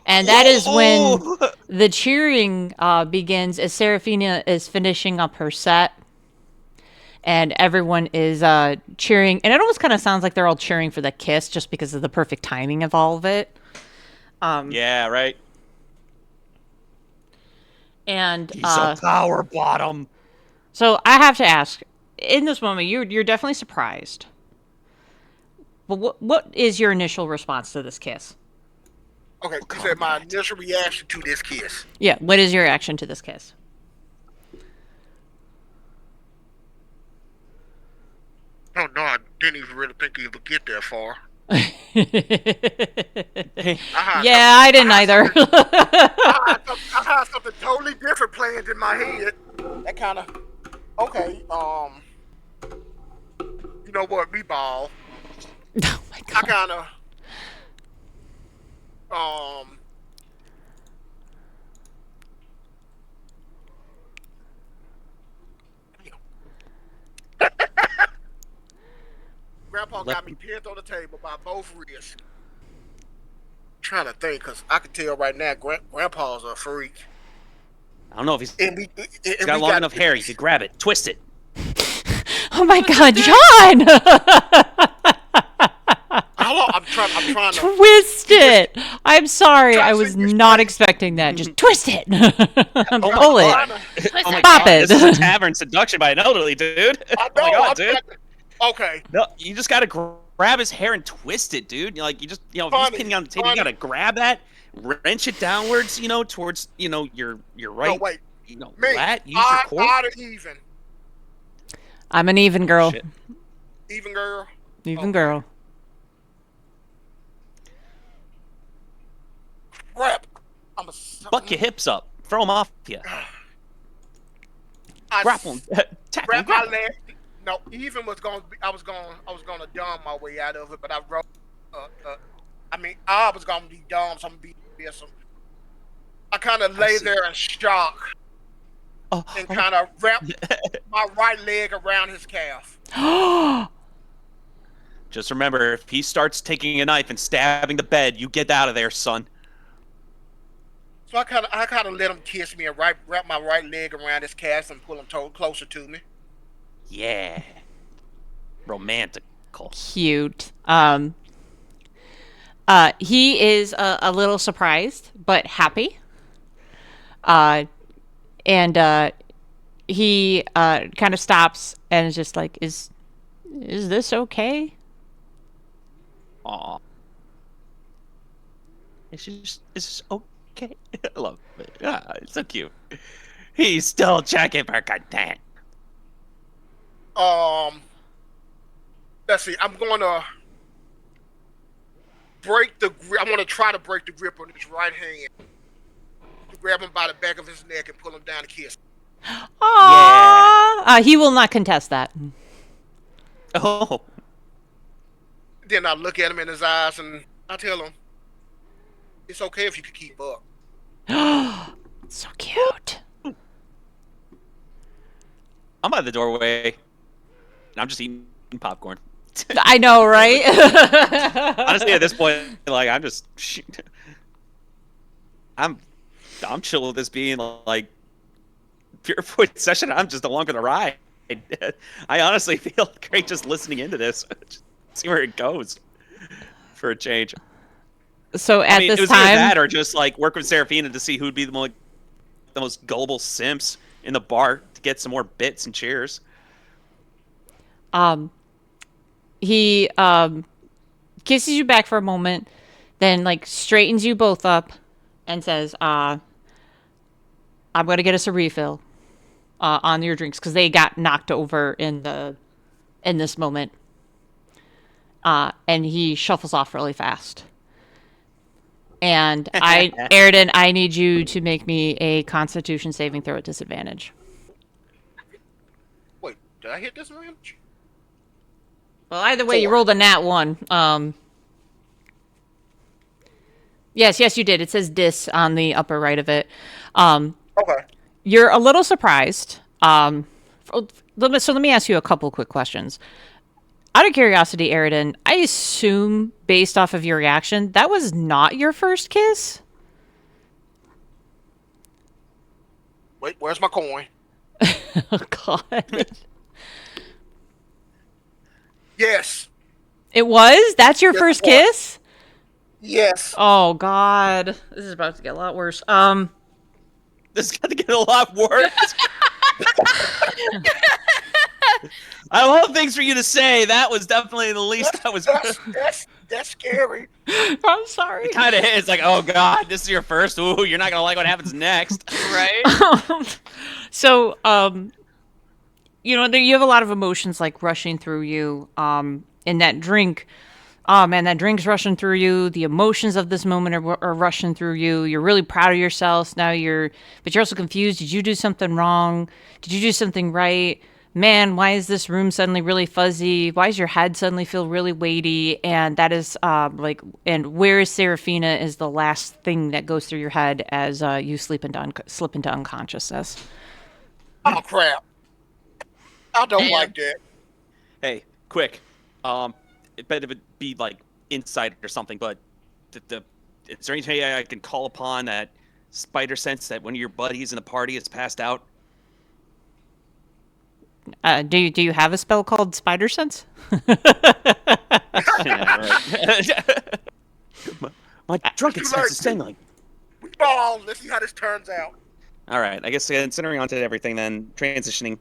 And that is when Oh! the cheering begins as Seraphina is finishing up her set. And everyone is cheering. And it almost kind of sounds like they're all cheering for the kiss just because of the perfect timing of all of it. Yeah, right. And He's a power bottom. so I have to ask, in this moment, you're definitely surprised. But what is your initial response to this kiss? Okay, you said my initial reaction to this kiss. Yeah, what is your reaction to this kiss? Oh no, I didn't even really think he would get that far. Yeah, I didn't either. I had something totally different planned in my head. That kind of okay. You know what? We ball. Oh my I god. kind of Grandpa got me pinned on the table by both wrists. Trying to think, cause I can tell right now, Grandpa's a freak. I don't know if he's And got long enough hair. You could grab it, twist it. Oh my god, John! I'm trying to Twist it! I'm sorry, I was not expecting that. Just twist it! Pull it! Oh my Stop god, it. this is a tavern seduction by an elderly dude. I Oh my know. god, dude. Okay. No, you just gotta grab his hair and twist it, dude. If he's pinning on the table, you gotta grab that, wrench it downwards, towards, your right. No, wait. Lat. Use your core. Odd or even? I'm an even girl. Shit. Even girl. Even girl. Crap. Buck your hips up. Throw them off you. Grapple 'em. Tackle 'em, Grab my grapple 'em. leg. No, even was going. I was gonna dumb my way out of it, but I wrote. I was gonna be dumb, so I'm gonna be aggressive. I kind of lay there in shock and kind of wrapped my right leg around his calf. Just remember, if he starts taking a knife and stabbing the bed, you get out of there, son. So I kind of let him kiss me and wrap my right leg around his calf and pull him closer to me. Yeah. Romantical. Cute. He is a little surprised, but happy. He kind of stops and is just like, is this okay? Aw. It's just okay. I love it. Ah, it's so cute. He's still checking for content. Let's see. I'm going to break the grip. I'm going to try to break the grip on his right hand. To grab him by the back of his neck and pull him down to kiss. Aww. He will not contest that. Oh. Then I look at him in his eyes and I tell him, it's okay if you could keep up. So cute. I'm by the doorway. And I'm just eating popcorn. I know, right? Honestly, at this point, like I'm chill with this being like pure point session. I'm just along for the ride. I honestly feel great just listening into this. Just see where it goes for a change. So at it this was either time, that or just like work with Seraphina to see who'd be the most gullible simps in the bar to get some more bits and cheers. he kisses you back for a moment, then like straightens you both up and says, I'm going to get us a refill on your drinks because they got knocked over in this moment. And he shuffles off really fast. And Aridin, I need you to make me a Constitution saving throw at disadvantage. Wait, did I hit disadvantage? Well, either way, you 4. rolled a nat 1. Yes, you did. It says dis on the upper right of it. Okay. You're a little surprised. So let me ask you a couple quick questions. Out of curiosity, Aridin, I assume, based off of your reaction, that was not your first kiss? Wait, where's my coin? Oh, God. Yes. It was? That's your Yes, first it was. kiss? Yes. Oh, God. This is about to get a lot worse. This is gonna get a lot worse. I have a lot of things for you to say. That was definitely the least I was. That's scary. I'm sorry. It kind of is. It's like, oh god, this is your first. Ooh, you're not gonna like what happens next. Right? So, you have a lot of emotions like rushing through you. In that drink, oh man, that drink's rushing through you. The emotions of this moment are rushing through you. You're really proud of yourself. But you're also confused. Did you do something wrong? Did you do something right? Man, why is this room suddenly really fuzzy? Why does your head suddenly feel really weighty? And that is and where is Seraphina is the last thing that goes through your head as you slip into unconsciousness. Oh crap! I don't Damn. like that. Hey, quick. It better be like insight or something. But is there anything I can call upon that spider sense that one of your buddies in the party has passed out? Do you have a spell called Spider Sense? Yeah, right. my drunken You sense like is saying like. We ball. Let's see how this turns out. All right, I guess considering onto everything, then transitioning,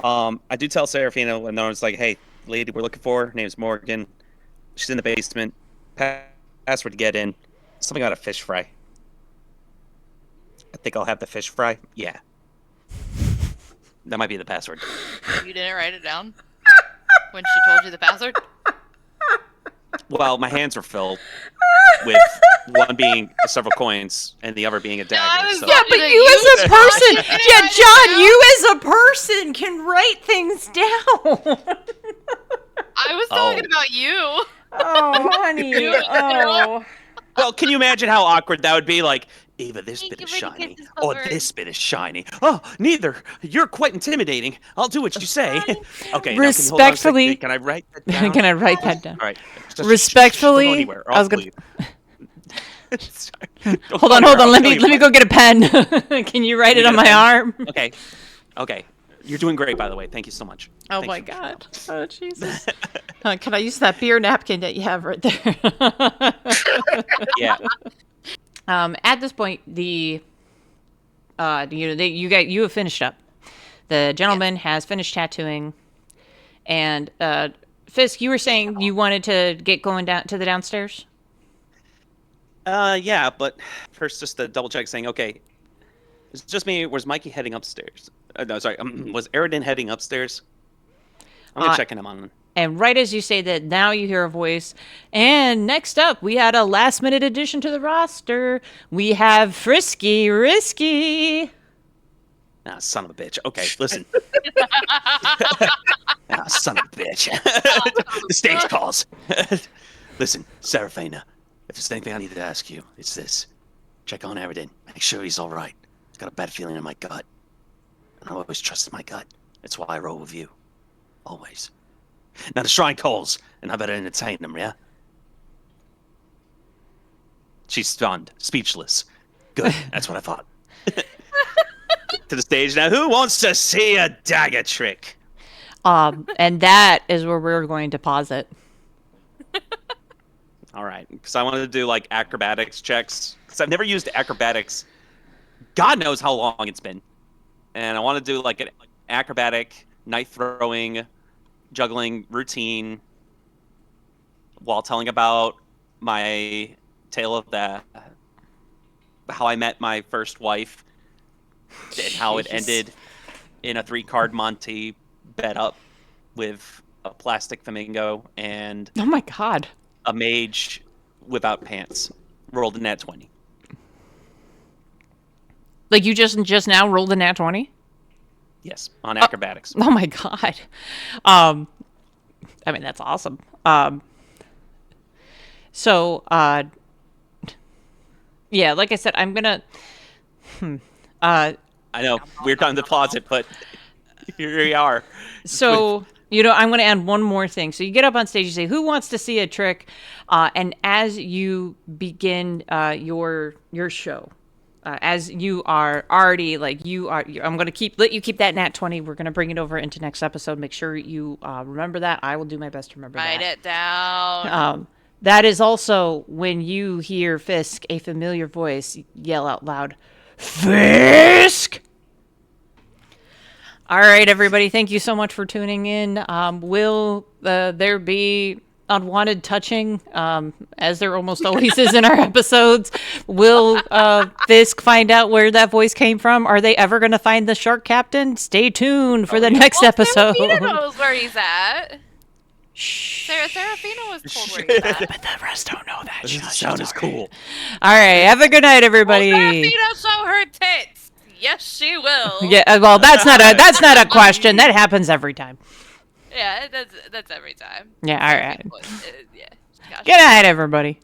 I do tell Seraphina when I was like, "Hey, lady, we're looking for. Her name's Morgan. She's in the basement. Password to get in. Something about a fish fry. I think I'll have the fish fry. Yeah, that might be the password. You didn't write it down when she told you the password? Well, my hands were filled with one being several coins and the other being a dagger. was So. Yeah, but Did you you as a just person, watch it? yeah, Did John, you you as a person can write things down. I was talking about you. Oh, honey. Oh. Well, can you imagine how awkward that would be? Like, Ava, this Thank bit you is for the shiny. kisses, Oh, Bubber. this bit is shiny. Oh, neither. You're quite intimidating. I'll do what you say. Okay. Now, Respectfully- can I write that down? Can I write that down? All right. Respectfully, don't go anywhere, or I was I'll gonna- Sorry. Don't Hold go on. anywhere, I'll Let kill me you. go get a pen. Can you write Let it me on get a my pen. arm? Okay. You're doing great, by the way. Thank you so much. Oh Thanks my for- god. Oh Jesus. Can I use that beer napkin that you have right there? Yeah. At this point, you have finished up. The gentleman has finished tattooing, and Fisk, you were saying you wanted to get going down to the downstairs. Yeah, but first, just to double check, saying, okay, it's just me. Was Mikey heading upstairs? No, sorry. Was Aridin heading upstairs? I'm gonna check in him on. And right as you say that, now you hear a voice. And next up, we had a last-minute addition to the roster. We have Frisky Risky. Ah, son of a bitch. Okay, listen. Son of a bitch. The stage calls. Listen, Seraphina, if there's anything I need to ask you, it's this. Check on Aridin. Make sure he's all right. I've got a bad feeling in my gut. And I always trusted my gut. That's why I roll with you. Always. Now the shrine calls, and I better entertain them, yeah? She's stunned, speechless. Good, that's what I thought. To the stage now. Who wants to see a dagger trick? And that is where we're going to pause it. All right, because I wanted to do like acrobatics checks, because I've never used acrobatics. God knows how long it's been, and I want to do like an acrobatic knife throwing, juggling routine, while telling about my tale of how I met my first wife, and how it ended in a 3-card Monty bet up with a plastic flamingo and Oh my god. a mage without pants. Rolled a nat 20. Like you just now rolled a nat 20? Yes, on acrobatics. Oh my god. I mean, that's awesome. So, yeah, like I said, I'm gonna... I know, weird time to pause it, but here we are. So, I'm going to add one more thing. So you get up on stage, you say, who wants to see a trick? And as you begin your show, as you are already, I'm going to let you keep that nat 20. We're going to bring it over into next episode. Make sure you remember that. I will do my best to remember that. Write it down. That is also when you hear Fisk, a familiar voice, yell out loud, Fisk! All right, everybody. Thank you so much for tuning in. Will there be unwanted touching, as there almost always is in our episodes? Will Fisk find out where that voice came from? Are they ever going to find the shark captain? Stay tuned for the next episode. Seraphina knows where he's at. Shh. Seraphina was told where he's at. But the rest don't know that. This sound is cool. All right. Have a good night, everybody. Will Seraphina show her tits? Yes, she will. Yeah. Well, that's not a question. That happens every time. Yeah, that's every time. Yeah. All right. Yeah. Gosh. Good night, everybody.